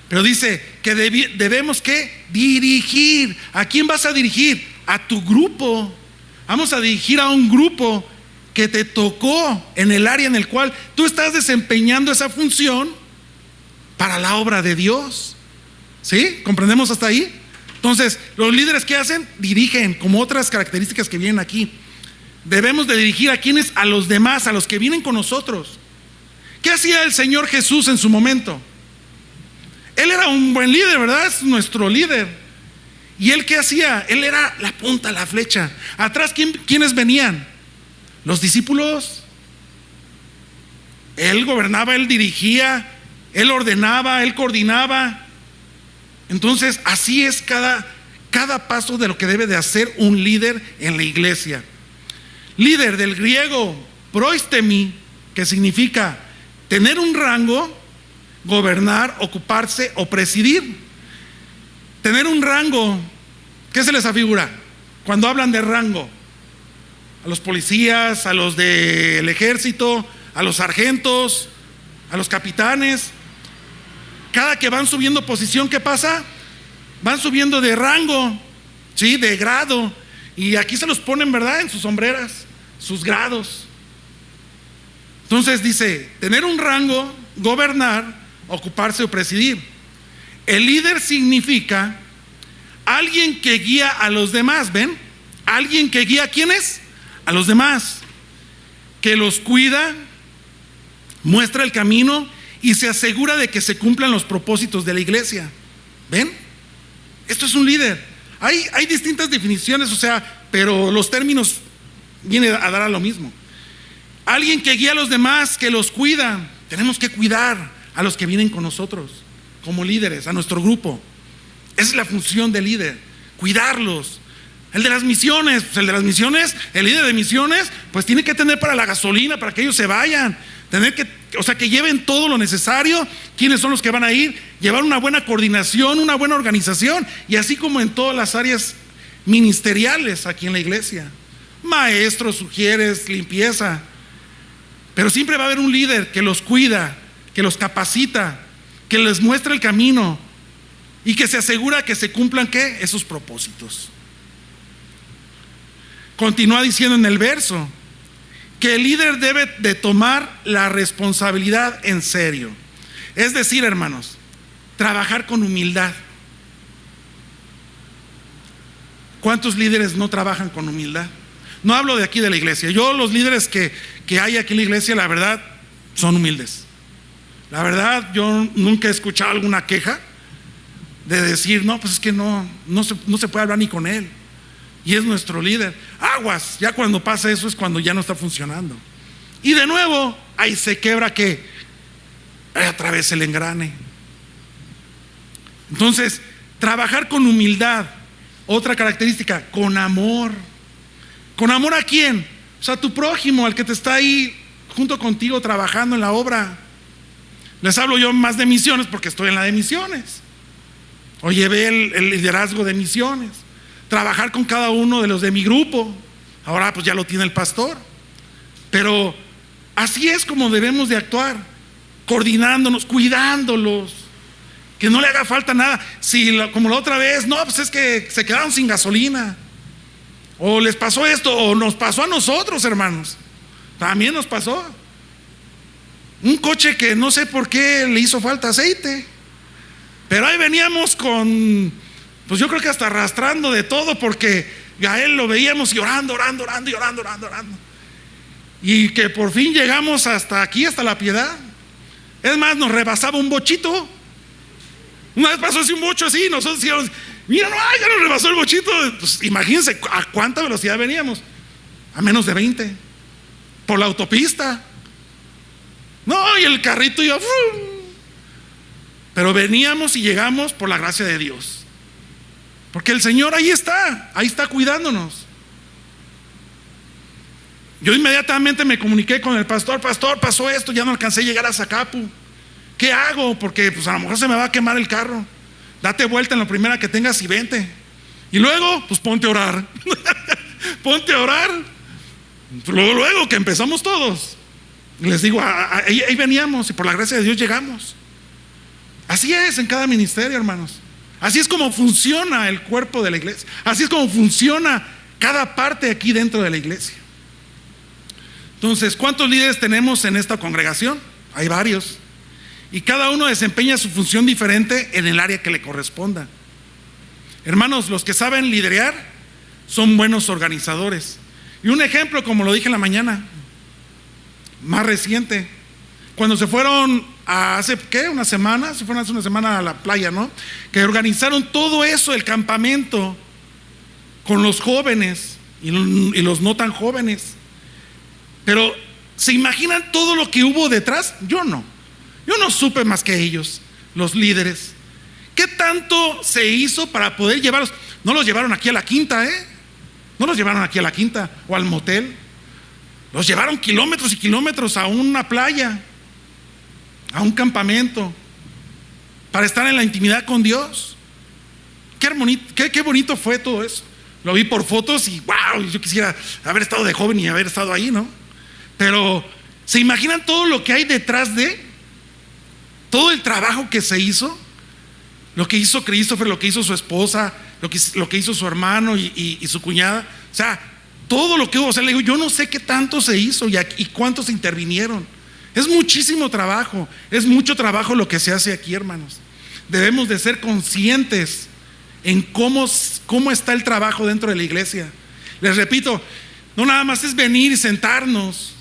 Pero dice que debemos ¿qué? Dirigir. ¿A quién vas a dirigir? A tu grupo. Vamos a dirigir a un grupo que te tocó en el área en el cual tú estás desempeñando esa función para la obra de Dios. ¿Sí? ¿Comprendemos hasta ahí? Entonces, los líderes ¿qué hacen? Dirigen, como otras características que vienen aquí. Debemos de dirigir a quienes, a los demás, a los que vienen con nosotros. ¿Qué hacía el Señor Jesús en su momento? Él era un buen líder, ¿verdad? Es nuestro líder. ¿Y él qué hacía? Él era la punta, la flecha. Atrás, ¿quiénes venían? Los discípulos. Él gobernaba, él dirigía, él ordenaba, él coordinaba. Entonces, así es cada paso de lo que debe de hacer un líder en la iglesia. Líder, del griego proistemi, que significa tener un rango, gobernar, ocuparse o presidir. Tener un rango, ¿qué se les afigura? Cuando hablan de rango, a los policías, a los del ejército, a los sargentos, a los capitanes. Cada que van subiendo posición, ¿qué pasa? Van subiendo de rango, ¿sí? De grado. Y aquí se los ponen, ¿verdad? En sus sombreras, sus grados. Entonces dice, tener un rango, gobernar, ocuparse o presidir. El líder significa alguien que guía a los demás, ¿ven? Alguien que guía ¿a quiénes? A los demás, que los cuida, muestra el camino y se asegura de que se cumplan los propósitos de la iglesia. ¿Ven? Esto es un líder. Hay distintas definiciones, pero los términos vienen a dar a lo mismo. Alguien que guía a los demás, que los cuida. Tenemos que cuidar a los que vienen con nosotros como líderes, a nuestro grupo. Esa es la función del líder, cuidarlos. El de las misiones, el líder de misiones, pues tiene que tener para la gasolina, para que ellos se vayan. Que lleven todo lo necesario. ¿Quiénes son los que van a ir? Llevar una buena coordinación, una buena organización, y así como en todas las áreas ministeriales aquí en la iglesia. Maestros, sugieres, limpieza. Pero siempre va a haber un líder que los cuida, que los capacita, que les muestra el camino y que se asegura que se cumplan ¿qué? Esos propósitos. Continúa diciendo en el verso que el líder debe de tomar la responsabilidad en serio. Es decir, hermanos, trabajar con humildad. ¿Cuántos líderes no trabajan con humildad? No hablo de aquí de la iglesia. Los líderes que hay aquí en la iglesia, la verdad, son humildes. La verdad, yo nunca he escuchado alguna queja de decir, no, pues es que no se puede hablar ni con él. Y es nuestro líder. Aguas, ya cuando pasa eso es cuando ya no está funcionando. Y de nuevo, ahí se quebra que otra vez el engrane. Entonces, trabajar con humildad. Otra característica, con amor. ¿Con amor a quién? A tu prójimo, al que te está ahí junto contigo trabajando en la obra. Les hablo yo más de misiones porque estoy en la de misiones. O llevé el liderazgo de misiones. Trabajar con cada uno de los de mi grupo. Ahora pues ya lo tiene el pastor. Pero así es como debemos de actuar, coordinándonos, cuidándolos, que no le haga falta nada. Como la otra vez, no, pues es que se quedaron sin gasolina, o les pasó esto, o nos pasó a nosotros, hermanos. También nos pasó un coche que no sé por qué le hizo falta aceite, pero ahí veníamos pues yo creo que hasta arrastrando de todo, porque a él lo veíamos y orando. Y que por fin llegamos hasta aquí, hasta La Piedad. Es más, nos rebasaba un bochito. Una vez pasó así un bocho así, nosotros decíamos, mira, no, ya nos rebasó el bochito. Pues imagínense a cuánta velocidad veníamos. A menos de 20. Por la autopista. No, y el carrito iba. Pero veníamos y llegamos por la gracia de Dios. Porque el Señor ahí está cuidándonos. Yo inmediatamente me comuniqué con el pastor, pasó esto, ya no alcancé a llegar a Zacapu. ¿Qué hago? Porque pues a lo mejor se me va a quemar el carro. Date vuelta en la primera que tengas y vente. Y luego, pues ponte a orar. Ponte a orar. Luego que empezamos todos. Les digo, ahí veníamos y por la gracia de Dios llegamos. Así es en cada ministerio, hermanos. Así es como funciona el cuerpo de la iglesia. Así es como funciona cada parte aquí dentro de la iglesia. Entonces, ¿cuántos líderes tenemos en esta congregación? Hay varios. Y cada uno desempeña su función diferente en el área que le corresponda. Hermanos, los que saben liderear son buenos organizadores. Y un ejemplo, como lo dije en la mañana, más reciente, cuando se fueron hace una semana, se fueron hace una semana a la playa, ¿no? Que organizaron todo eso, el campamento, con los jóvenes y los no tan jóvenes. Pero ¿se imaginan todo lo que hubo detrás? Yo no supe más que ellos, los líderes. ¿Qué tanto se hizo para poder llevarlos? No los llevaron aquí a la quinta, no los llevaron aquí a la quinta o al motel. Los llevaron kilómetros y kilómetros a una playa, a un campamento, para estar en la intimidad con Dios. Qué bonito fue todo eso. Lo vi por fotos y wow, yo quisiera haber estado de joven y haber estado ahí, ¿no? Pero ¿se imaginan todo lo que hay detrás de todo el trabajo que se hizo? Lo que hizo Christopher, lo que hizo su esposa, lo que hizo su hermano y su cuñada. O sea, todo lo que hubo. O sea, le digo, yo no sé qué tanto se hizo y cuántos intervinieron. Es muchísimo trabajo, es mucho trabajo lo que se hace aquí, hermanos. Debemos de ser conscientes en cómo está el trabajo dentro de la iglesia. Les repito, no nada más es venir y sentarnos.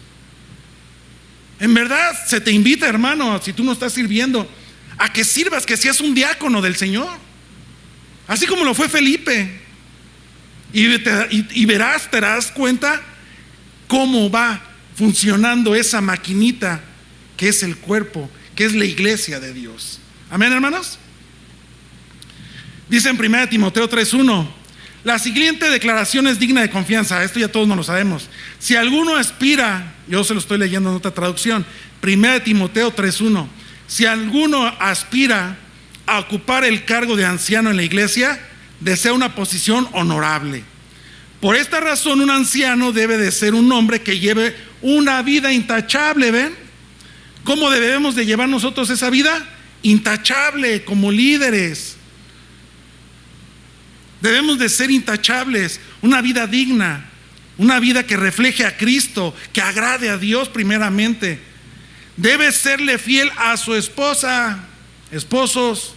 En verdad se te invita, hermano, si tú no estás sirviendo, a que sirvas, que seas un diácono del Señor, así como lo fue Felipe. Y verás, te darás cuenta cómo va funcionando esa maquinita que es el cuerpo, que es la iglesia de Dios. Amén, hermanos. Dice en 1 Timoteo 3:1, la siguiente declaración es digna de confianza. Esto ya todos nos lo sabemos. Si alguno aspira, yo se lo estoy leyendo en otra traducción, 1 Timoteo 3:1, si alguno aspira a ocupar el cargo de anciano en la iglesia, desea una posición honorable. Por esta razón, un anciano debe de ser un hombre que lleve una vida intachable. ¿Ven? ¿Cómo debemos de llevar nosotros esa vida? Intachable, como líderes. Debemos de ser intachables, una vida digna, una vida que refleje a Cristo, que agrade a Dios primeramente. Debe serle fiel a su esposa. Esposos,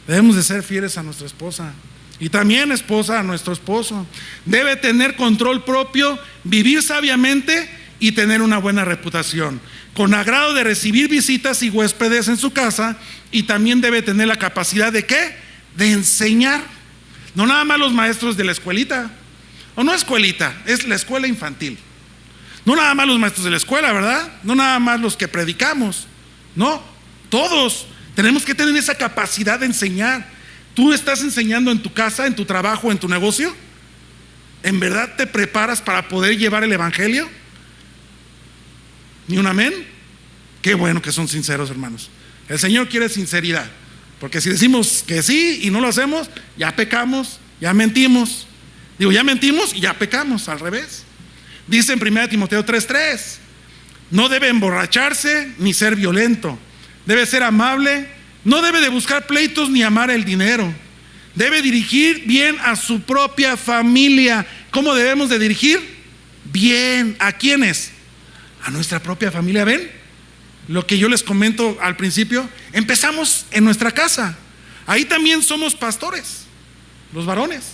debemos de ser fieles a nuestra esposa. Y también esposa a nuestro esposo. Debe tener control propio, vivir sabiamente y tener una buena reputación, con agrado de recibir visitas y huéspedes en su casa. Y también debe tener la capacidad de ¿qué? De enseñar. No nada más los maestros de la escuelita, o no escuelita, es la escuela infantil. No nada más los maestros de la escuela, ¿verdad? No nada más los que predicamos. No, todos tenemos que tener esa capacidad de enseñar. ¿Tú estás enseñando en tu casa, en tu trabajo, en tu negocio? ¿En verdad te preparas para poder llevar el evangelio? ¿Ni un amén? Qué bueno que son sinceros, hermanos. El Señor quiere sinceridad, porque si decimos que sí y no lo hacemos, ya pecamos, ya mentimos. Ya mentimos y ya pecamos, al revés. Dice en 1 Timoteo 3:3, no debe emborracharse ni ser violento, debe ser amable, no debe de buscar pleitos ni amar el dinero, debe dirigir bien a su propia familia. ¿Cómo debemos de dirigir? Bien. ¿A quiénes? A nuestra propia familia. ¿Ven? Lo que yo les comento al principio, empezamos en nuestra casa. Ahí también somos pastores, los varones.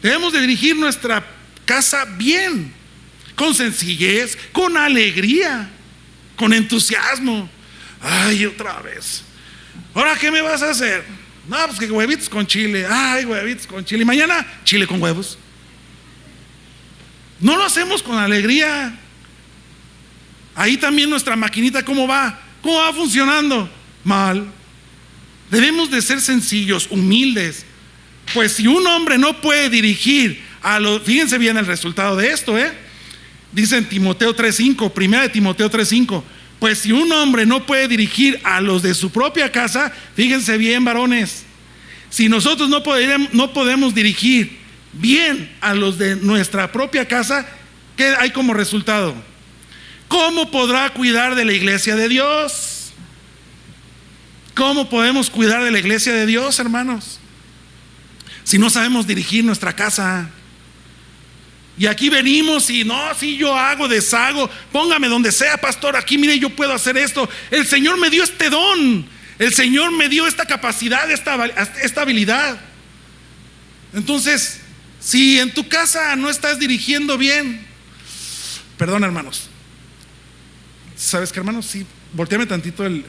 Debemos de dirigir nuestra casa bien, con sencillez, con alegría, con entusiasmo. Ay, otra vez. ¿Ahora qué me vas a hacer? No, pues que huevitos con chile. Ay, huevitos con chile. Y mañana, chile con huevos. No lo hacemos con alegría. Ahí también nuestra maquinita, ¿cómo va? ¿Cómo va funcionando? Mal. Debemos de ser sencillos, humildes. Pues si un hombre no puede dirigir a los... Fíjense bien el resultado de esto, dice en Timoteo 3:5, 1 Timoteo 3:5. Pues si un hombre no puede dirigir a los de su propia casa, fíjense bien, varones, si nosotros no podemos dirigir bien a los de nuestra propia casa, ¿qué hay como resultado? ¿Cómo podrá cuidar de la iglesia de Dios? ¿Cómo podemos cuidar de la iglesia de Dios, hermanos? Si no sabemos dirigir nuestra casa. Y aquí venimos y no, si yo hago, deshago, póngame donde sea, pastor, aquí mire, yo puedo hacer esto. El Señor me dio este don, el Señor me dio esta capacidad, esta habilidad. Entonces, si en tu casa no estás dirigiendo bien, perdón, hermanos, ¿sabes qué, hermanos? Sí, volteame tantito el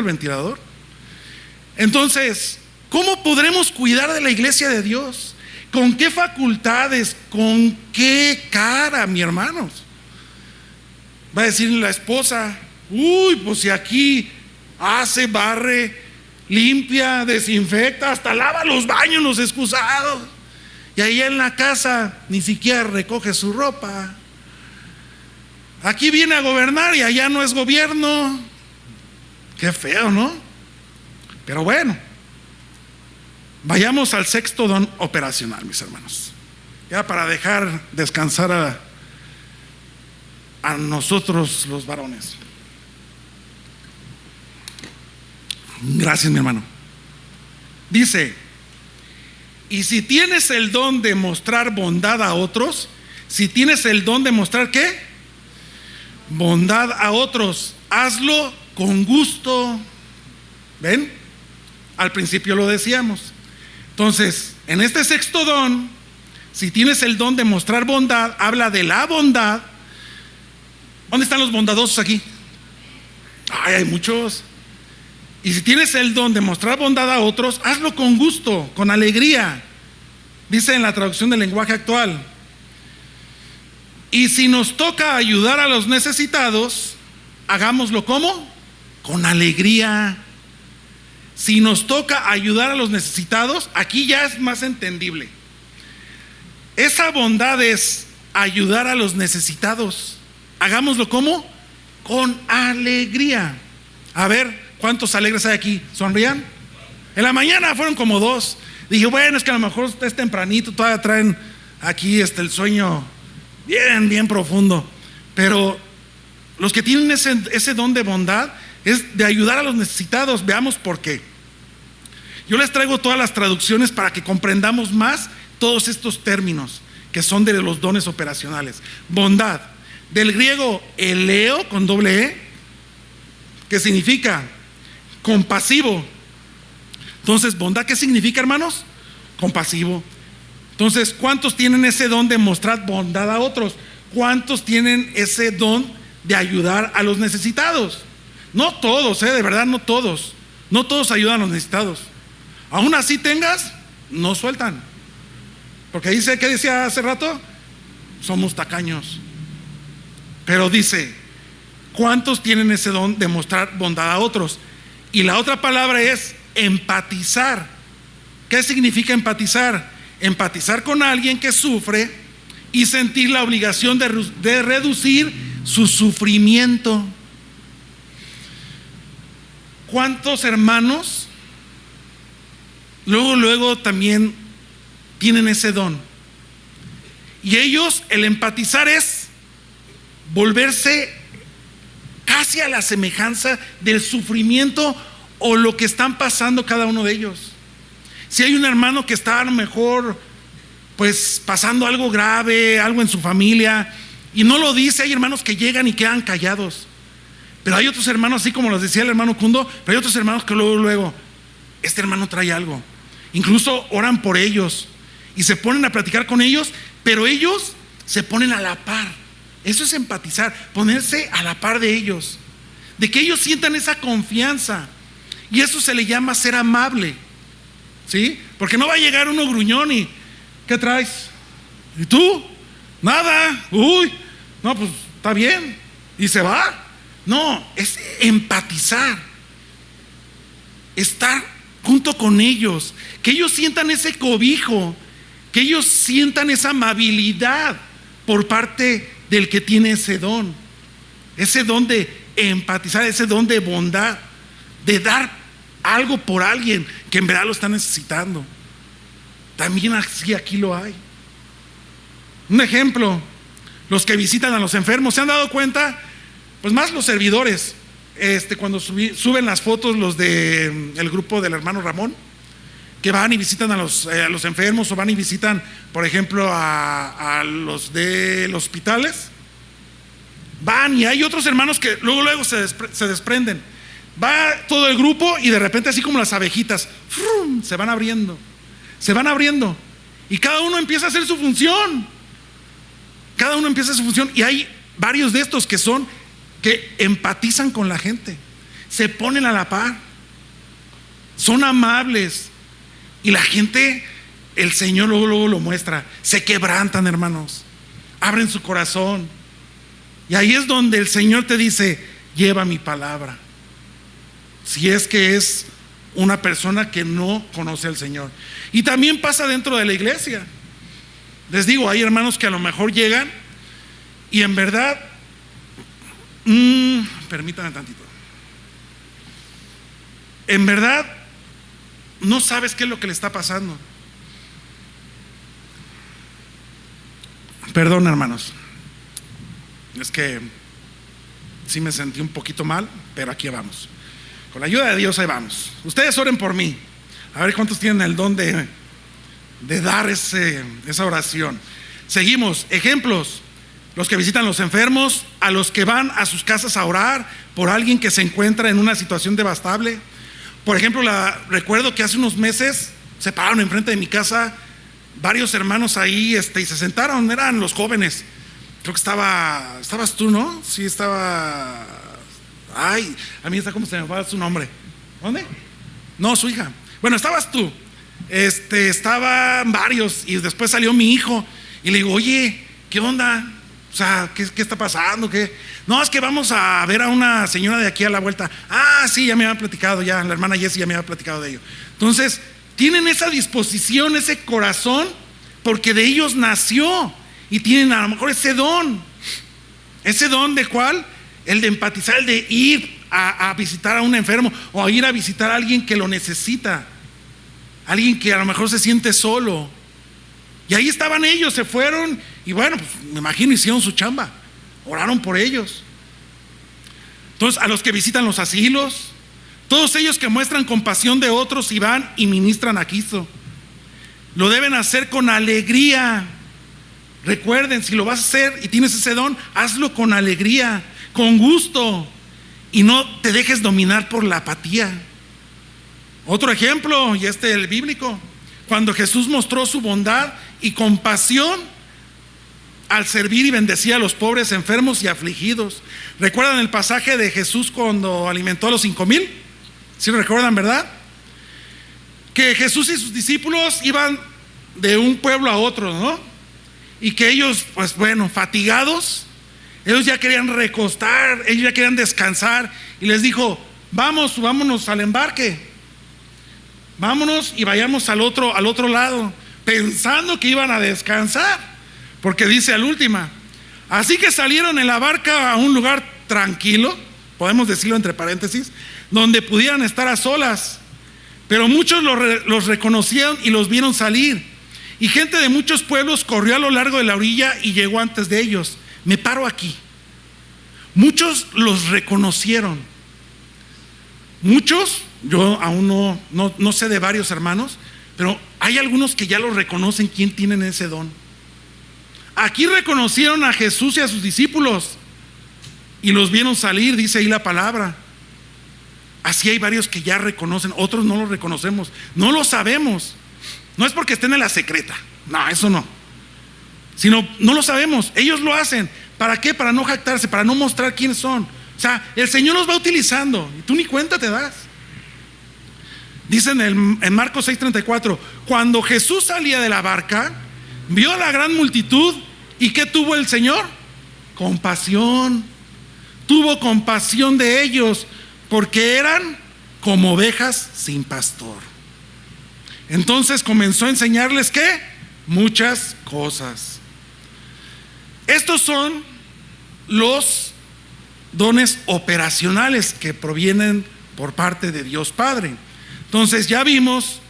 ventilador. Entonces, ¿cómo podremos cuidar de la iglesia de Dios? ¿Con qué facultades? ¿Con qué cara, mi hermanos? Va a decir la esposa, uy, pues si aquí hace, barre, limpia, desinfecta, hasta lava los baños, los excusados, y ahí en la casa ni siquiera recoge su ropa. Aquí viene a gobernar y allá no es gobierno. Qué feo, ¿no? Pero bueno, vayamos al sexto don operacional, mis hermanos, ya para dejar descansar a nosotros los varones. Gracias, mi hermano. Dice, y si tienes el don de mostrar bondad a otros, si tienes el don de mostrar ¿qué? bondad a otros, hazlo con gusto. ¿Ven? Al principio lo decíamos. Entonces, en este sexto don, si tienes el don de mostrar bondad, habla de la bondad. ¿Dónde están los bondadosos aquí? Ay, hay muchos. Y si tienes el don de mostrar bondad a otros, hazlo con gusto, con alegría. Dice en la traducción del lenguaje actual. Y si nos toca ayudar a los necesitados, hagámoslo ¿cómo? Con alegría. Si nos toca ayudar a los necesitados, aquí ya es más entendible. Esa bondad es ayudar a los necesitados. Hagámoslo ¿cómo? Con alegría. A ver, ¿cuántos alegres hay aquí? ¿Sonrían? En la mañana fueron como 2. Dije, bueno, es que a lo mejor es tempranito, todavía traen aquí el sueño bien profundo. Pero los que tienen ese don de bondad es de ayudar a los necesitados. Veamos por qué. Yo les traigo todas las traducciones para que comprendamos más todos estos términos que son de los dones operacionales. Bondad, del griego eleo con doble E, que significa compasivo. Entonces, bondad, ¿qué significa, hermanos? Compasivo. Entonces, ¿cuántos tienen ese don de mostrar bondad a otros? ¿Cuántos tienen ese don de ayudar a los necesitados? No todos, de verdad, no todos. No todos ayudan a los necesitados. Aún así tengas, no sueltan. Porque dice, ¿qué decía hace rato? Somos tacaños. Pero dice, ¿cuántos tienen ese don de mostrar bondad a otros? Y la otra palabra es empatizar. ¿Qué significa empatizar? Empatizar con alguien que sufre y sentir la obligación de reducir su sufrimiento. ¿Cuántos hermanos luego también tienen ese don? Y ellos, el empatizar es volverse casi a la semejanza del sufrimiento o lo que están pasando cada uno de ellos. Si hay un hermano que está a lo mejor pues pasando algo grave, algo en su familia, y no lo dice, hay hermanos que llegan y quedan callados. Pero hay otros hermanos, así como los decía el hermano Kundo, pero hay otros hermanos que luego, este hermano trae algo. Incluso oran por ellos y se ponen a platicar con ellos, pero ellos se ponen a la par. Eso es empatizar, ponerse a la par de ellos, de que ellos sientan esa confianza. Y eso se le llama ser amable, ¿sí? Porque no va a llegar uno gruñón y ¿qué traes? ¿Y tú? Nada. Uy, no, pues está bien. Y se va. No, es empatizar, estar junto con ellos, que ellos sientan ese cobijo, que ellos sientan esa amabilidad por parte del que tiene ese don de empatizar, ese don de bondad, de dar algo por alguien que en verdad lo está necesitando. También así aquí lo hay. Un ejemplo, los que visitan a los enfermos, ¿se han dado cuenta? Pues más los servidores, cuando suben las fotos los del grupo del hermano Ramón, que van y visitan a los enfermos, o van y visitan, por ejemplo, a los de los hospitales. Van y hay otros hermanos que luego se desprenden. Va todo el grupo y de repente, así como las abejitas, ¡frum!, se van abriendo. Y cada uno empieza a hacer su función. Y hay varios de estos que empatizan con la gente, se ponen a la par, son amables. Y la gente, el Señor luego lo muestra, se quebrantan, hermanos, abren su corazón. Y ahí es donde el Señor te dice, lleva mi palabra. Si es que es una persona que no conoce al Señor. Y también pasa dentro de la iglesia. Les digo, hay hermanos que a lo mejor llegan y en verdad, permítanme tantito, en verdad no sabes qué es lo que le está pasando. Perdón, hermanos, es que sí me sentí un poquito mal, pero aquí vamos. Con la ayuda de Dios, ahí vamos. Ustedes oren por mí. A ver cuántos tienen el don de dar esa oración. Seguimos, ejemplos. Los que visitan los enfermos, a los que van a sus casas a orar por alguien que se encuentra en una situación devastable. Por ejemplo, recuerdo que hace unos meses se pararon enfrente de mi casa varios hermanos ahí y se sentaron, eran los jóvenes. Creo que estabas tú, ¿no? Sí, estaba. Ay, a mí está como se me va su nombre. ¿Dónde? No, su hija. Bueno, estabas tú. Estaban varios y después salió mi hijo y le digo, oye, ¿qué onda? O sea, ¿qué está pasando? ¿Qué? No, es que vamos a ver a una señora de aquí a la vuelta. Ah, sí, ya me habían platicado, ya la hermana Jessie ya me había platicado de ello. Entonces, tienen esa disposición, ese corazón, porque de ellos nació y tienen a lo mejor ese don. ¿Ese don de cuál? El de empatizar, el de ir a visitar a un enfermo o a ir a visitar a alguien que lo necesita, alguien que a lo mejor se siente solo. Y ahí estaban ellos, se fueron y bueno, pues me imagino hicieron su chamba, oraron por ellos. Entonces, a los que visitan los asilos, todos ellos que muestran compasión de otros y van y ministran a Cristo, lo deben hacer con alegría. Recuerden, si lo vas a hacer y tienes ese don, hazlo con alegría, con gusto, y no te dejes dominar por la apatía. Otro ejemplo, y el bíblico, cuando Jesús mostró su bondad y compasión al servir y bendecir a los pobres, enfermos y afligidos. ¿Recuerdan el pasaje de Jesús cuando alimentó a los 5,000? ¿Sí lo recuerdan, verdad? Que Jesús y sus discípulos iban de un pueblo a otro, ¿no? Y que ellos, pues bueno, fatigados, ellos ya querían recostar, ellos ya querían descansar, y les dijo, vámonos al embarque, vámonos y vayamos al otro lado, pensando que iban a descansar, porque dice al última, así que salieron en la barca a un lugar tranquilo, podemos decirlo entre paréntesis, donde pudieran estar a solas, pero muchos los reconocieron y los vieron salir, y gente de muchos pueblos corrió a lo largo de la orilla y llegó antes de ellos. Me paro aquí. Muchos los reconocieron. Muchos, yo aún no sé de varios hermanos, pero hay algunos que ya los reconocen quién tienen ese don. Aquí reconocieron a Jesús y a sus discípulos y los vieron salir, dice ahí la palabra. Así hay varios que ya reconocen, otros no los reconocemos, no lo sabemos. No es porque estén en la secreta, no, eso no, sino no lo sabemos, ellos lo hacen. ¿Para qué? Para no jactarse, para no mostrar quiénes son. O sea, el Señor los va utilizando y tú ni cuenta te das. Dicen en Marcos 6:34, cuando Jesús salía de la barca, vio a la gran multitud y ¿qué tuvo el Señor? Compasión. Tuvo compasión de ellos porque eran como ovejas sin pastor. Entonces comenzó a enseñarles ¿qué? Muchas cosas. Estos son los dones operacionales que provienen por parte de Dios Padre. Entonces ya vimos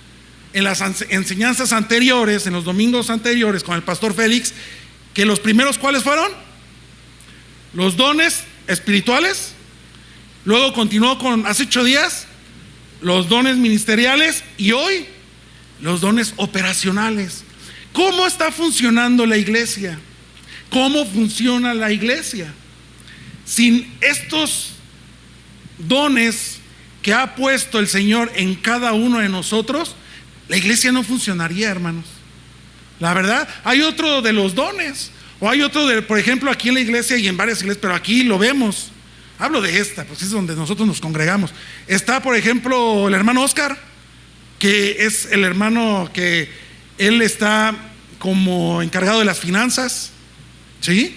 en las enseñanzas anteriores, en los domingos anteriores con el pastor Félix, que los primeros ¿cuáles fueron? Los dones espirituales. Luego continuó con hace 8 días los dones ministeriales y hoy los dones operacionales. ¿Cómo está funcionando la iglesia? ¿Cómo funciona la iglesia? Sin estos dones que ha puesto el Señor en cada uno de nosotros, la iglesia no funcionaría, hermanos. La verdad, hay otro de los dones, o hay otro por ejemplo, aquí en la iglesia y en varias iglesias, pero aquí lo vemos. Hablo de esta, pues es donde nosotros nos congregamos. Está, por ejemplo, el hermano Oscar, que es el hermano que él está como encargado de las finanzas, ¿sí?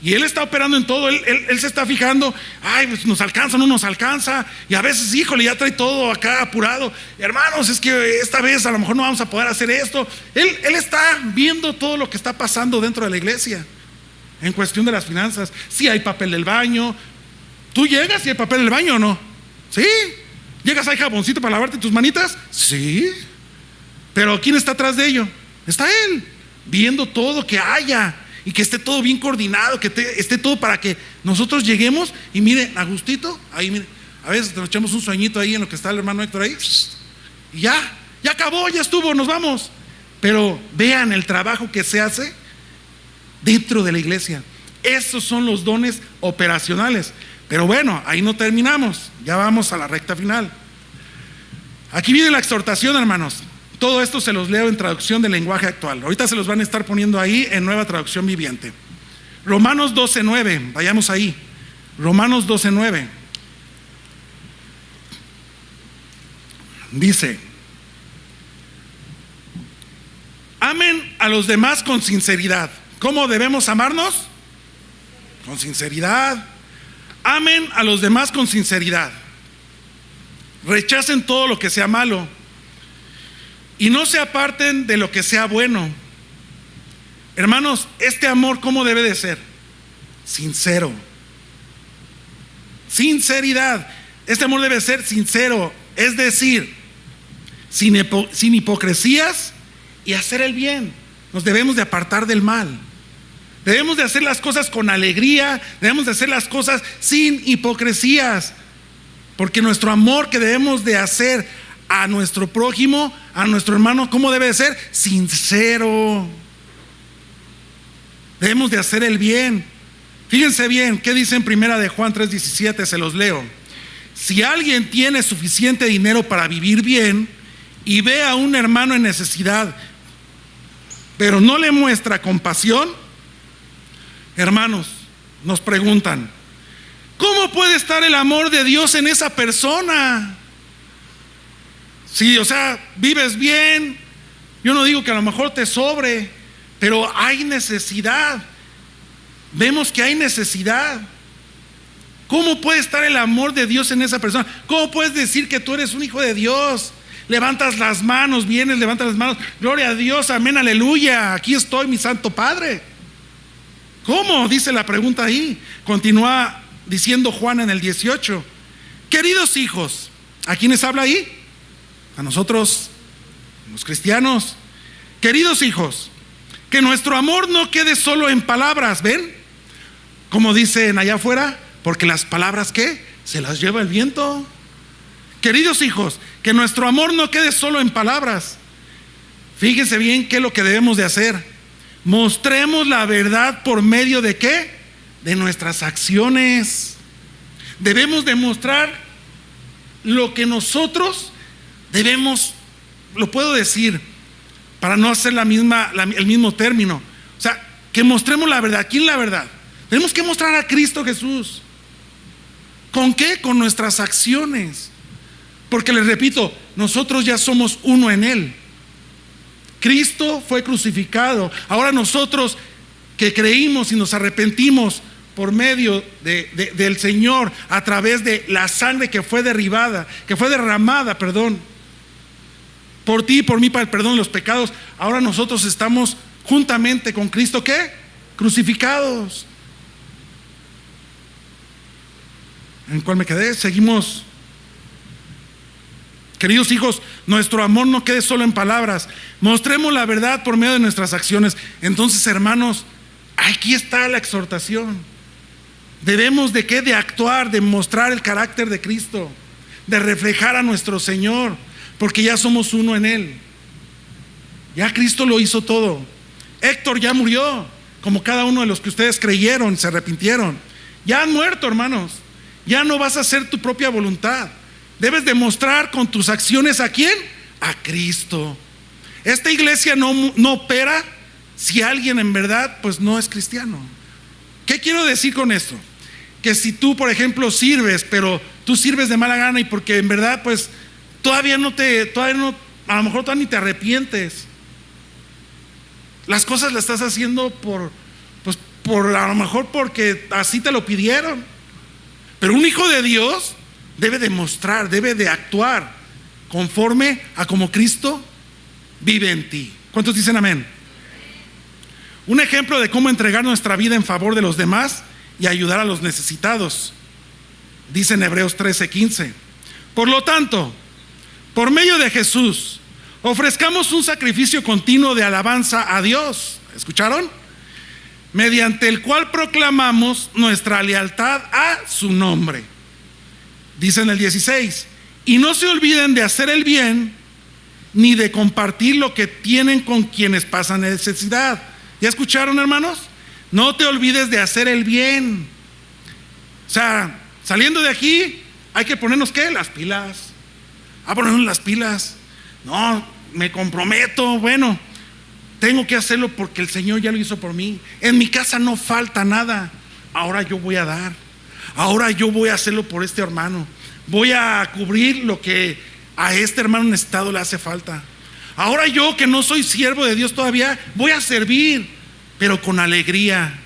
Y él está operando en todo, él se está fijando, ay, pues nos alcanza, no nos alcanza, y a veces, híjole, ya trae todo acá apurado, hermanos, es que esta vez a lo mejor no vamos a poder hacer esto. Él está viendo todo lo que está pasando dentro de la iglesia, en cuestión de las finanzas. Si hay papel del baño, ¿tú llegas y hay papel del baño o no? ¿Sí? ¿Llegas, hay jaboncito para lavarte tus manitas? Sí. Pero ¿quién está atrás de ello? Está él, viendo todo que haya y que esté todo bien coordinado, que esté todo para que nosotros lleguemos y mire, a gustito, ahí mire, a veces nos echamos un sueñito ahí en lo que está el hermano Héctor ahí, y ya acabó, ya estuvo, nos vamos. Pero vean el trabajo que se hace dentro de la iglesia. Esos son los dones operacionales. Pero bueno, ahí no terminamos, ya vamos a la recta final. Aquí viene la exhortación, hermanos. Todo esto se los leo en traducción del lenguaje actual. Ahorita se los van a estar poniendo ahí en Nueva Traducción Viviente. Romanos 12:9, vayamos ahí. Romanos 12:9. Dice: amen a los demás con sinceridad. ¿Cómo debemos amarnos? Con sinceridad. Amen a los demás con sinceridad. Rechacen todo lo que sea malo y no se aparten de lo que sea bueno. Hermanos, este amor, ¿cómo debe de ser? Sincero. Sinceridad. Este amor debe ser sincero, es decir, sin hipocresías, y hacer el bien. Nos debemos de apartar del mal. Debemos de hacer las cosas con alegría, debemos de hacer las cosas sin hipocresías, porque nuestro amor que debemos de hacer a nuestro prójimo, a nuestro hermano, ¿cómo debe de ser? Sincero. Debemos de hacer el bien. Fíjense bien, ¿qué dice en primera de Juan 3:17? Se los leo. Si alguien tiene suficiente dinero para vivir bien y ve a un hermano en necesidad, pero no le muestra compasión, hermanos, nos preguntan, ¿cómo puede estar el amor de Dios en esa persona? Sí, o sea, vives bien. Yo no digo que a lo mejor te sobre, pero hay necesidad. Vemos que hay necesidad. ¿Cómo puede estar el amor de Dios en esa persona? ¿Cómo puedes decir que tú eres un hijo de Dios? Levantas las manos, vienes, levantas las manos. Gloria a Dios, amén, aleluya. Aquí estoy, mi santo Padre. ¿Cómo? Dice la pregunta ahí. Continúa diciendo Juan en el 18. Queridos hijos, ¿a quiénes habla ahí? A nosotros, los cristianos. Queridos hijos, que nuestro amor no quede solo en palabras. ¿Ven? Como dicen allá afuera, porque las palabras, ¿qué? Se las lleva el viento. Queridos hijos, que nuestro amor no quede solo en palabras. Fíjense bien qué es lo que debemos de hacer. Mostremos la verdad por medio de ¿qué? De nuestras acciones. Debemos demostrar lo que nosotros debemos, lo puedo decir para no hacer el mismo término. O sea, que mostremos la verdad. ¿Quién la verdad? Tenemos que mostrar a Cristo Jesús. ¿Con qué? Con nuestras acciones. Porque les repito, nosotros ya somos uno en Él. Cristo fue crucificado. Ahora nosotros que creímos y nos arrepentimos por medio del Señor, a través de la sangre que fue derramada, por ti y por mí para el perdón de los pecados, ahora nosotros estamos juntamente con Cristo, ¿qué? Crucificados. ¿En cuál me quedé? Seguimos. Queridos hijos, nuestro amor no quede solo en palabras. Mostremos la verdad por medio de nuestras acciones. Entonces, hermanos, aquí está la exhortación. Debemos de qué? De actuar, de mostrar el carácter de Cristo, de reflejar a nuestro Señor, porque ya somos uno en Él. Ya Cristo lo hizo todo. Héctor ya murió, como cada uno de los que ustedes creyeron, se arrepintieron. Ya han muerto, hermanos. Ya no vas a hacer tu propia voluntad. Debes demostrar con tus acciones ¿a quién? A Cristo. Esta iglesia no opera si alguien en verdad pues no es cristiano. ¿Qué quiero decir con esto? Que si tú, por ejemplo, sirves, pero tú sirves de mala gana y porque en verdad pues todavía no, a lo mejor todavía ni te arrepientes. Las cosas las estás haciendo por a lo mejor porque así te lo pidieron. Pero un hijo de Dios debe demostrar, debe de actuar conforme a como Cristo vive en ti. ¿Cuántos dicen amén? Un ejemplo de cómo entregar nuestra vida en favor de los demás y ayudar a los necesitados. Dice en Hebreos 13:15. Por lo tanto, por medio de Jesús, ofrezcamos un sacrificio continuo de alabanza a Dios. ¿Escucharon? Mediante el cual proclamamos nuestra lealtad a su nombre. Dice en el 16, y no se olviden de hacer el bien, ni de compartir lo que tienen con quienes pasan necesidad. ¿Ya escucharon, hermanos? No te olvides de hacer el bien. O sea, saliendo de aquí, hay que ponernos ¿qué? Las pilas. A ponernos las pilas. No, me comprometo, bueno, tengo que hacerlo porque el Señor ya lo hizo por mí. En mi casa no falta nada. Ahora yo voy a dar. Ahora yo voy a hacerlo por este hermano. Voy a cubrir lo que a este hermano necesitado le hace falta. Ahora yo, que no soy siervo de Dios todavía, voy a servir, pero con alegría.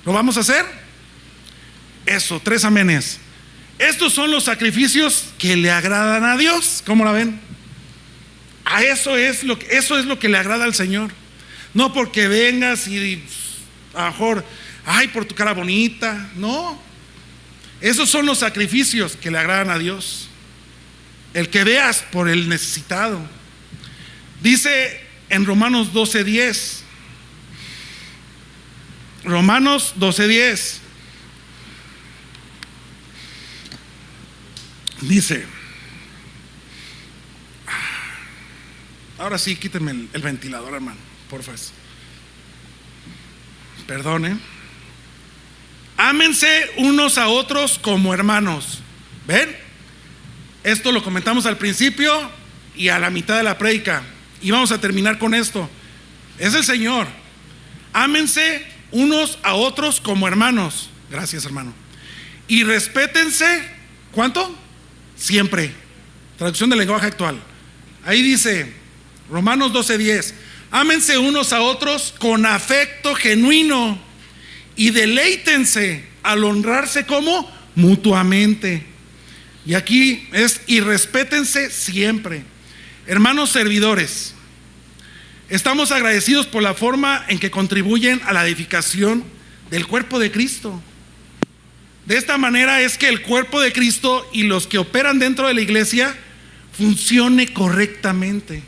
¿Lo vamos a hacer? Eso, 3 amenes. Estos son los sacrificios que le agradan a Dios. ¿Cómo la ven? Eso es lo que le agrada al Señor. No porque vengas y a lo mejor, ay, por tu cara bonita. No. Esos son los sacrificios que le agradan a Dios. El que veas por el necesitado. Dice en Romanos 12:10. Romanos 12:10. Dice, ahora sí, quíteme el ventilador, hermano, porfa. Perdone. Ámense unos a otros como hermanos. ¿Ven? Esto lo comentamos al principio y a la mitad de la prédica. Y vamos a terminar con esto. Es el Señor. Ámense unos a otros como hermanos. Gracias, hermano. Y respétense. ¿Cuánto? Siempre. Traducción del lenguaje actual. Ahí dice Romanos 12:10. Ámense unos a otros con afecto genuino y deleítense al honrarse como mutuamente. Y aquí es y respétense siempre. Hermanos servidores, estamos agradecidos por la forma en que contribuyen a la edificación del cuerpo de Cristo. De esta manera es que el cuerpo de Cristo y los que operan dentro de la iglesia funcione correctamente,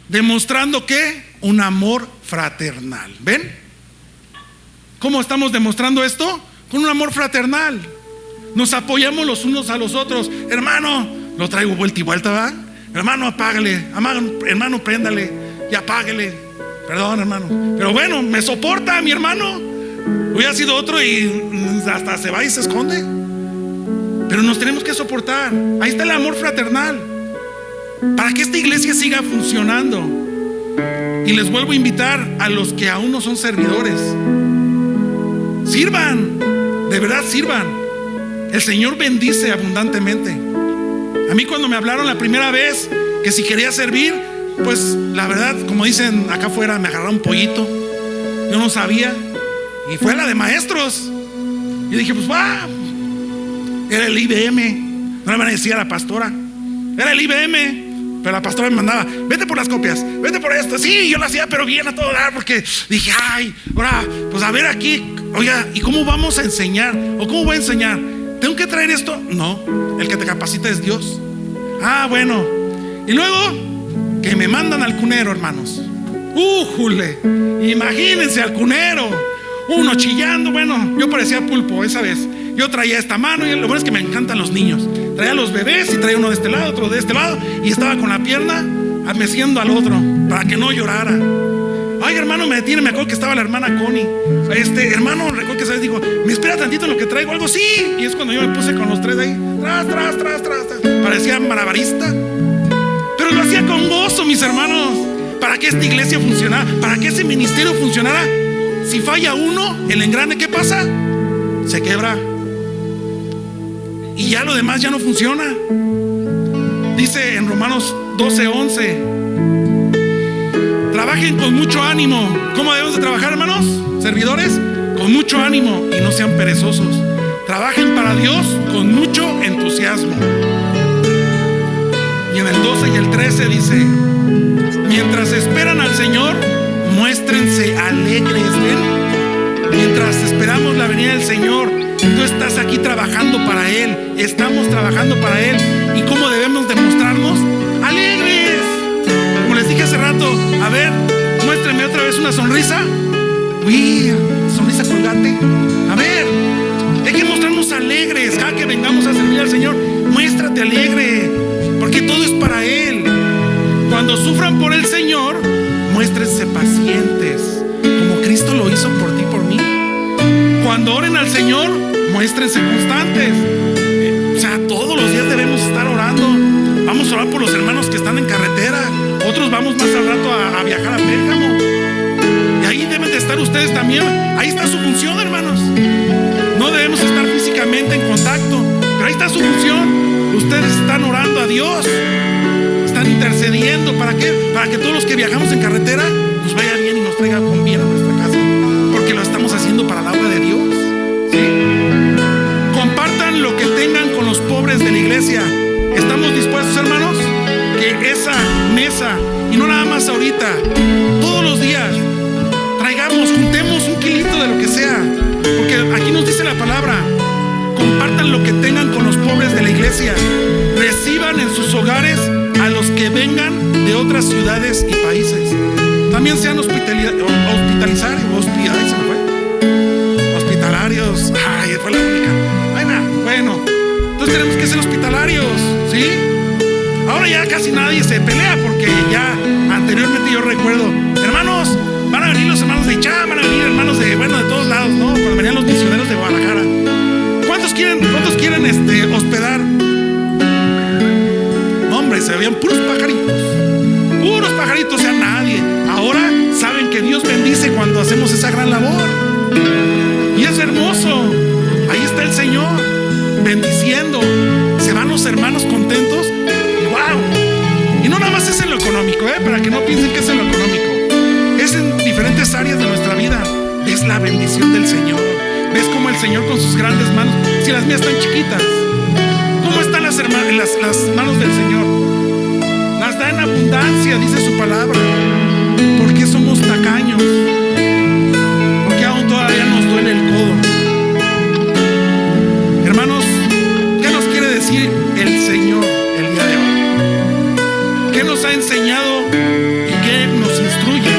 demostrando ¿qué? Un amor fraternal. ¿Ven? ¿Cómo estamos demostrando esto? Con un amor fraternal. Nos apoyamos los unos a los otros. Hermano, lo traigo vuelta y vuelta, ¿va? Hermano, apágale. Hermano, préndale y apáguele. Perdón, hermano, pero bueno, me soporta mi hermano. Hubiera sido otro y hasta se va y se esconde. Pero nos tenemos que soportar. Ahí está el amor fraternal para que esta iglesia siga funcionando. Y les vuelvo a invitar a los que aún no son servidores: sirvan, de verdad sirvan. El Señor bendice abundantemente. A mí cuando me hablaron la primera vez que si quería servir, pues la verdad, como dicen acá afuera, me agarraron un pollito. Yo no sabía. Y fue la de maestros. Y dije, pues va. Era el IBM. No le van a decir a la pastora. Era el IBM. Pero la pastora me mandaba, vete por las copias, vete por esto. Sí, yo lo hacía, pero bien a todo dar. Porque dije, ay, ahora, pues a ver aquí. Oiga, ¿y cómo vamos a enseñar? ¿O cómo voy a enseñar? ¿Tengo que traer esto? No, el que te capacita es Dios. Ah, bueno. Y luego que me mandan al cunero, hermanos. ¡Újule! Imagínense al cunero. Uno chillando. Bueno, yo parecía pulpo esa vez. Yo traía esta mano, y lo bueno es que me encantan los niños. Traía los bebés y traía uno de este lado, otro de este lado, y estaba con la pierna meciendo al otro para que no llorara. Ay, hermano, me detiene. Me acuerdo que estaba la hermana Connie. Hermano, recuerdo que dijo, me espera tantito en lo que traigo, algo. Sí. Y es cuando yo me puse con los tres ahí, tras. Parecía malabarista, pero lo hacía con gozo, mis hermanos, para que esta iglesia funcionara, para que ese ministerio funcionara. Si falla uno, el engrane, ¿qué pasa? Se quebra y ya lo demás ya no funciona. Dice en Romanos 12:11: trabajen con mucho ánimo. ¿Cómo debemos de trabajar, hermanos? Servidores, con mucho ánimo y no sean perezosos. Trabajen para Dios con mucho entusiasmo. Y en el 12 y el 13 dice: mientras esperan al Señor, muéstrense alegres. ¿Ven? Mientras esperamos la venida del Señor, tú estás aquí trabajando para Él. Estamos trabajando para Él. ¿Y cómo debemos demostrarnos? Alegres. Como les dije hace rato, a ver, muéstrenme otra vez una sonrisa. Uy, sonrisa colgate. A ver, hay que mostrarnos alegres. Cada que vengamos a servir al Señor, muéstrate alegre, porque todo es para Él. Cuando sufran por el Señor, muéstrense pacientes, como Cristo lo hizo por cuando oren al Señor, muéstrense constantes. O sea, todos los días debemos estar orando. Vamos a orar por los hermanos que están en carretera. Otros vamos más al rato a viajar a Pérgamo. Y ahí deben de estar ustedes también. Ahí está su función, hermanos. No debemos estar físicamente en contacto, pero ahí está su función. Ustedes están orando a Dios, están intercediendo. ¿Para qué? Para que todos los que viajamos en carretera nos vaya bien y nos traiga con bien a nuestra casa, porque lo estamos haciendo para la obra de Dios, ¿sí? Compartan lo que tengan con los pobres de la iglesia. ¿Estamos dispuestos, hermanos? Que esa mesa, y no nada más ahorita, todos los días, traigamos, juntemos un kilito de lo que sea, porque aquí nos dice la palabra: compartan lo que tengan con los pobres de la iglesia, reciban en sus hogares a los que vengan de otras ciudades y países. También sean hospitalarios. Ay, fue la única. Bueno, entonces tenemos que ser hospitalarios, ¿sí? Ahora ya casi nadie se pelea, porque ya anteriormente yo recuerdo, hermanos, van a venir los hermanos de Ichá, van a venir hermanos de todos lados, ¿no? Cuando venían los misioneros de Guadalajara. ¿Cuántos quieren hospedar? Hombre, se veían puros pajaritos, o sea, nadie. Ahora saben que Dios bendice cuando hacemos esa gran labor, y es hermoso. Ahí está el Señor bendiciendo. Se van los hermanos contentos, y wow. Y no nada más es en lo económico, para que no piensen que es en lo económico. Es en diferentes áreas de nuestra vida. Es la bendición del Señor. Ves cómo el Señor con sus grandes manos, si las mías están chiquitas, ¿cómo están las manos del Señor? Las da en abundancia, dice su palabra. Porque somos tacaños, porque aún todavía nos duele el codo. Hermanos, ¿qué nos quiere decir el Señor el día de hoy? ¿Qué nos ha enseñado y qué nos instruye?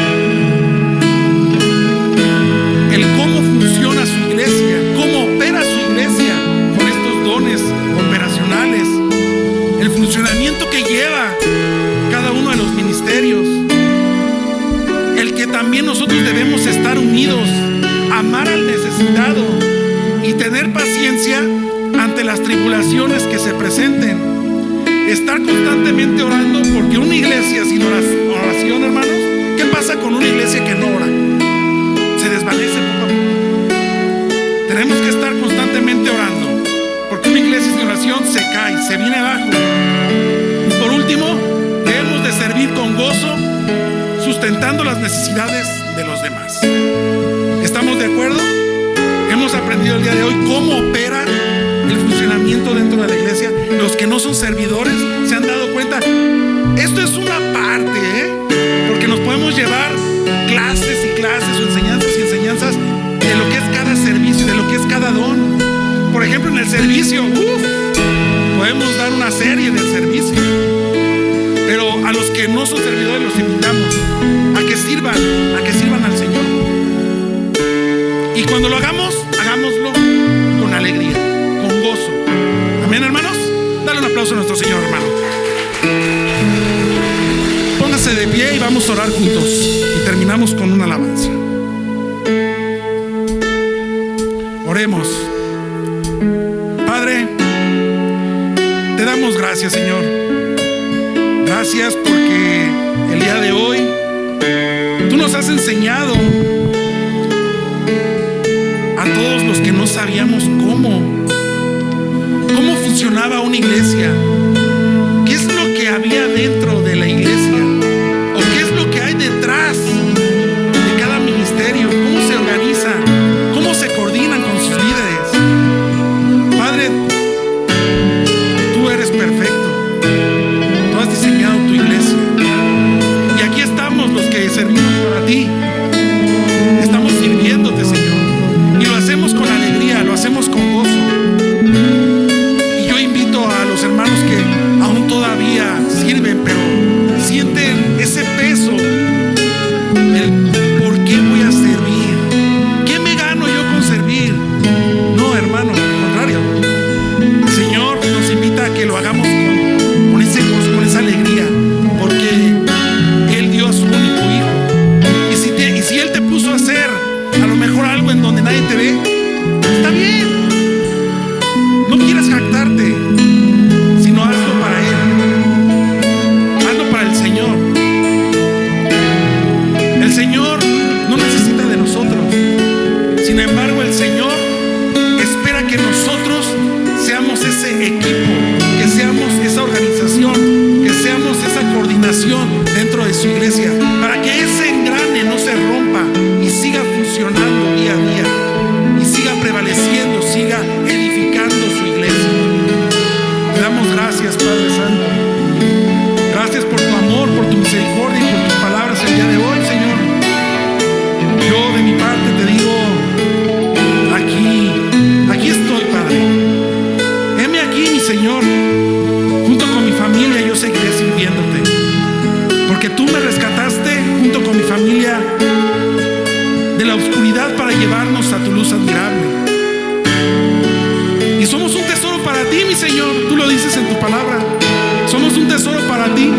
El cómo funciona su iglesia, cómo opera su iglesia con estos dones operacionales, el funcionamiento que lleva cada uno de los ministerios, el que también nosotros debemos estar unidos, amar al necesitado y tener paciencia ante las tribulaciones que se presenten, estar constantemente orando, porque una iglesia sin oración, hermanos, ¿qué pasa con una iglesia que no ora? Se desvanece poco a poco. Tenemos que estar constantemente orando, porque una iglesia sin oración se cae, se viene abajo. Y por último, debemos de servir con gozo, sustentando las necesidades de los demás. ¿Estamos de acuerdo? Hemos aprendido el día de hoy cómo opera el funcionamiento dentro de la iglesia. Los que no son servidores se han dado cuenta. Esto es una parte, porque nos podemos llevar clases y clases, o enseñanzas y enseñanzas de lo que es cada servicio, de lo que es cada don. Por ejemplo, en el servicio, podemos dar una serie del servicio, pero a los que no son servidores los invitamos a que sirvan al Señor. Y cuando lo hagamos, hagámoslo con alegría, con gozo. Amén, hermanos. Dale un aplauso a nuestro Señor, hermano. Póngase de pie y vamos a orar juntos, y terminamos con una alabanza. Oremos. Padre, te damos gracias, Señor. Gracias porque el día de hoy tú nos has enseñado a todos los que no sabíamos cómo funcionaba una iglesia, qué es lo que había dentro de la iglesia, o qué es lo que hay detrás de cada ministerio, cómo se organiza, cómo se coordinan con sus líderes. Padre, tú eres perfecto, tú has diseñado tu iglesia, y aquí estamos los que servimos para ti. Estamos sirviéndote, Señor, y lo hacemos con alegría, lo hacemos con gozo. Y yo invito a los hermanos que aún todavía sirven, pero sienten ese peso del ¿por qué voy a servir? ¿Qué me gano yo con servir? No, hermano, al contrario. El Señor nos invita a que lo hagamos con ese gozo, con esa alegría, porque Él dio a su único Hijo. Y si Él te puso a hacer a lo mejor algo en donde nadie te ve, su iglesia, para que ese engrane no se rompa y siga funcionando día a día y siga prevaleciendo, siga edificando su iglesia. Te damos gracias, Padre Santo. Gracias por tu amor, por tu misericordia y por tus palabras el día de hoy, Señor. Yo de mi parte te digo, aquí estoy, Padre. Heme aquí, mi Señor. Junto con mi familia yo seguiré sirviéndote, porque tú me rescataste junto con mi familia de la oscuridad para llevarnos a tu luz admirable. Y somos un tesoro para ti, mi Señor. Tú lo dices en tu palabra. Somos un tesoro para ti.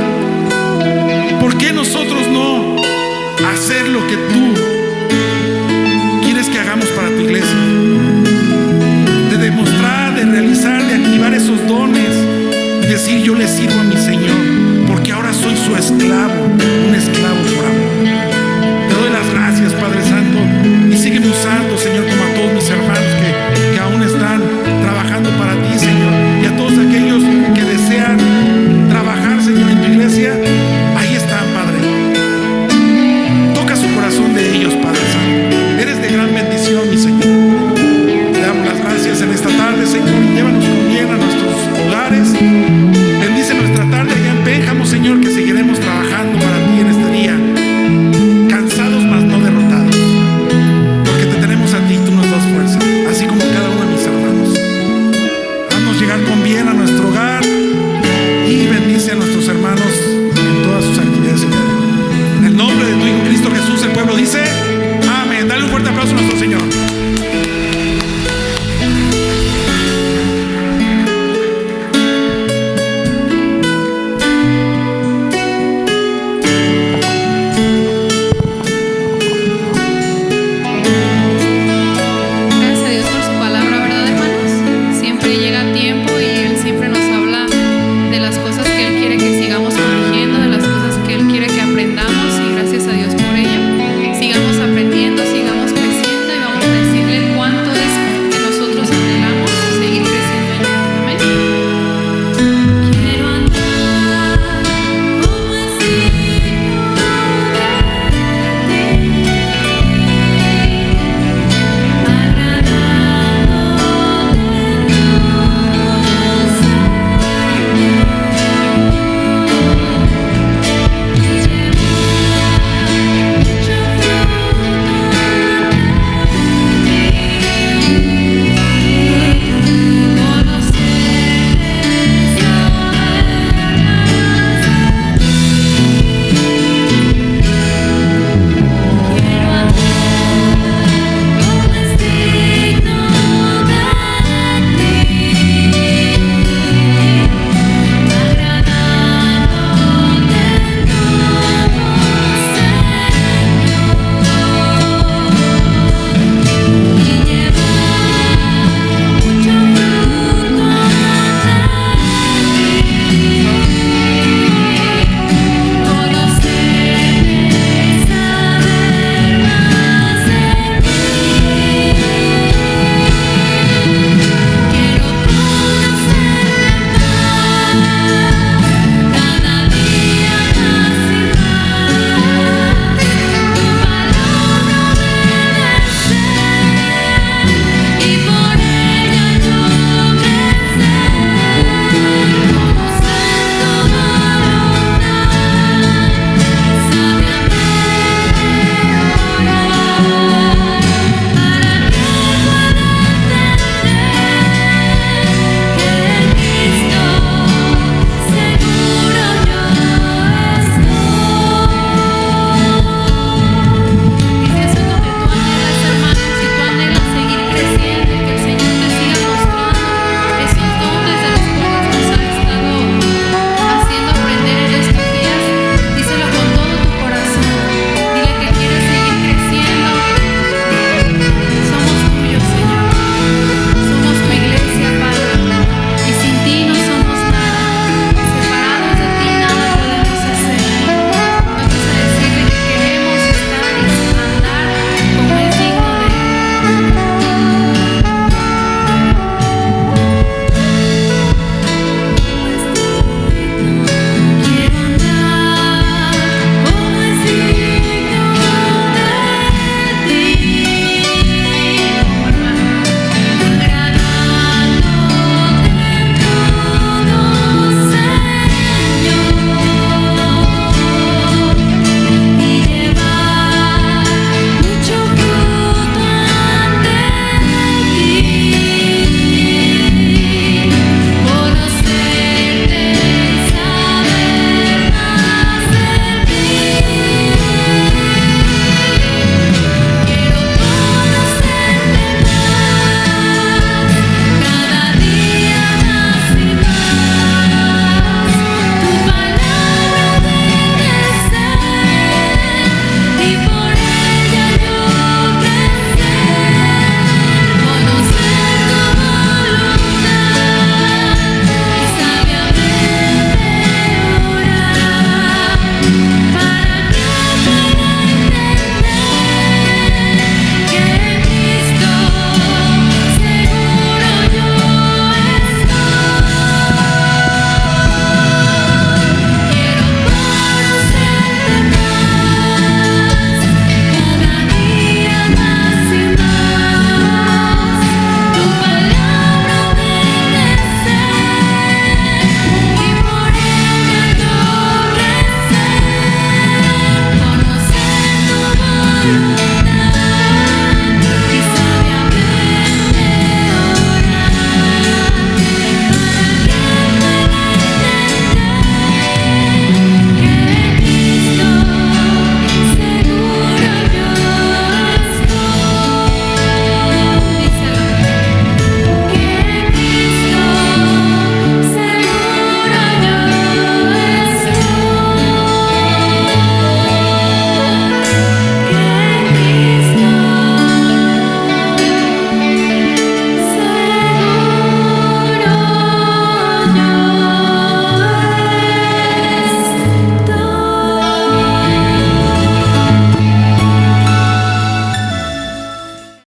¿Por qué nosotros no hacer lo que tú quieres que hagamos para tu iglesia? De demostrar, de realizar, de activar esos dones y decir: yo le sirvo a mi Señor, porque ahora soy su esclavo, un esclavo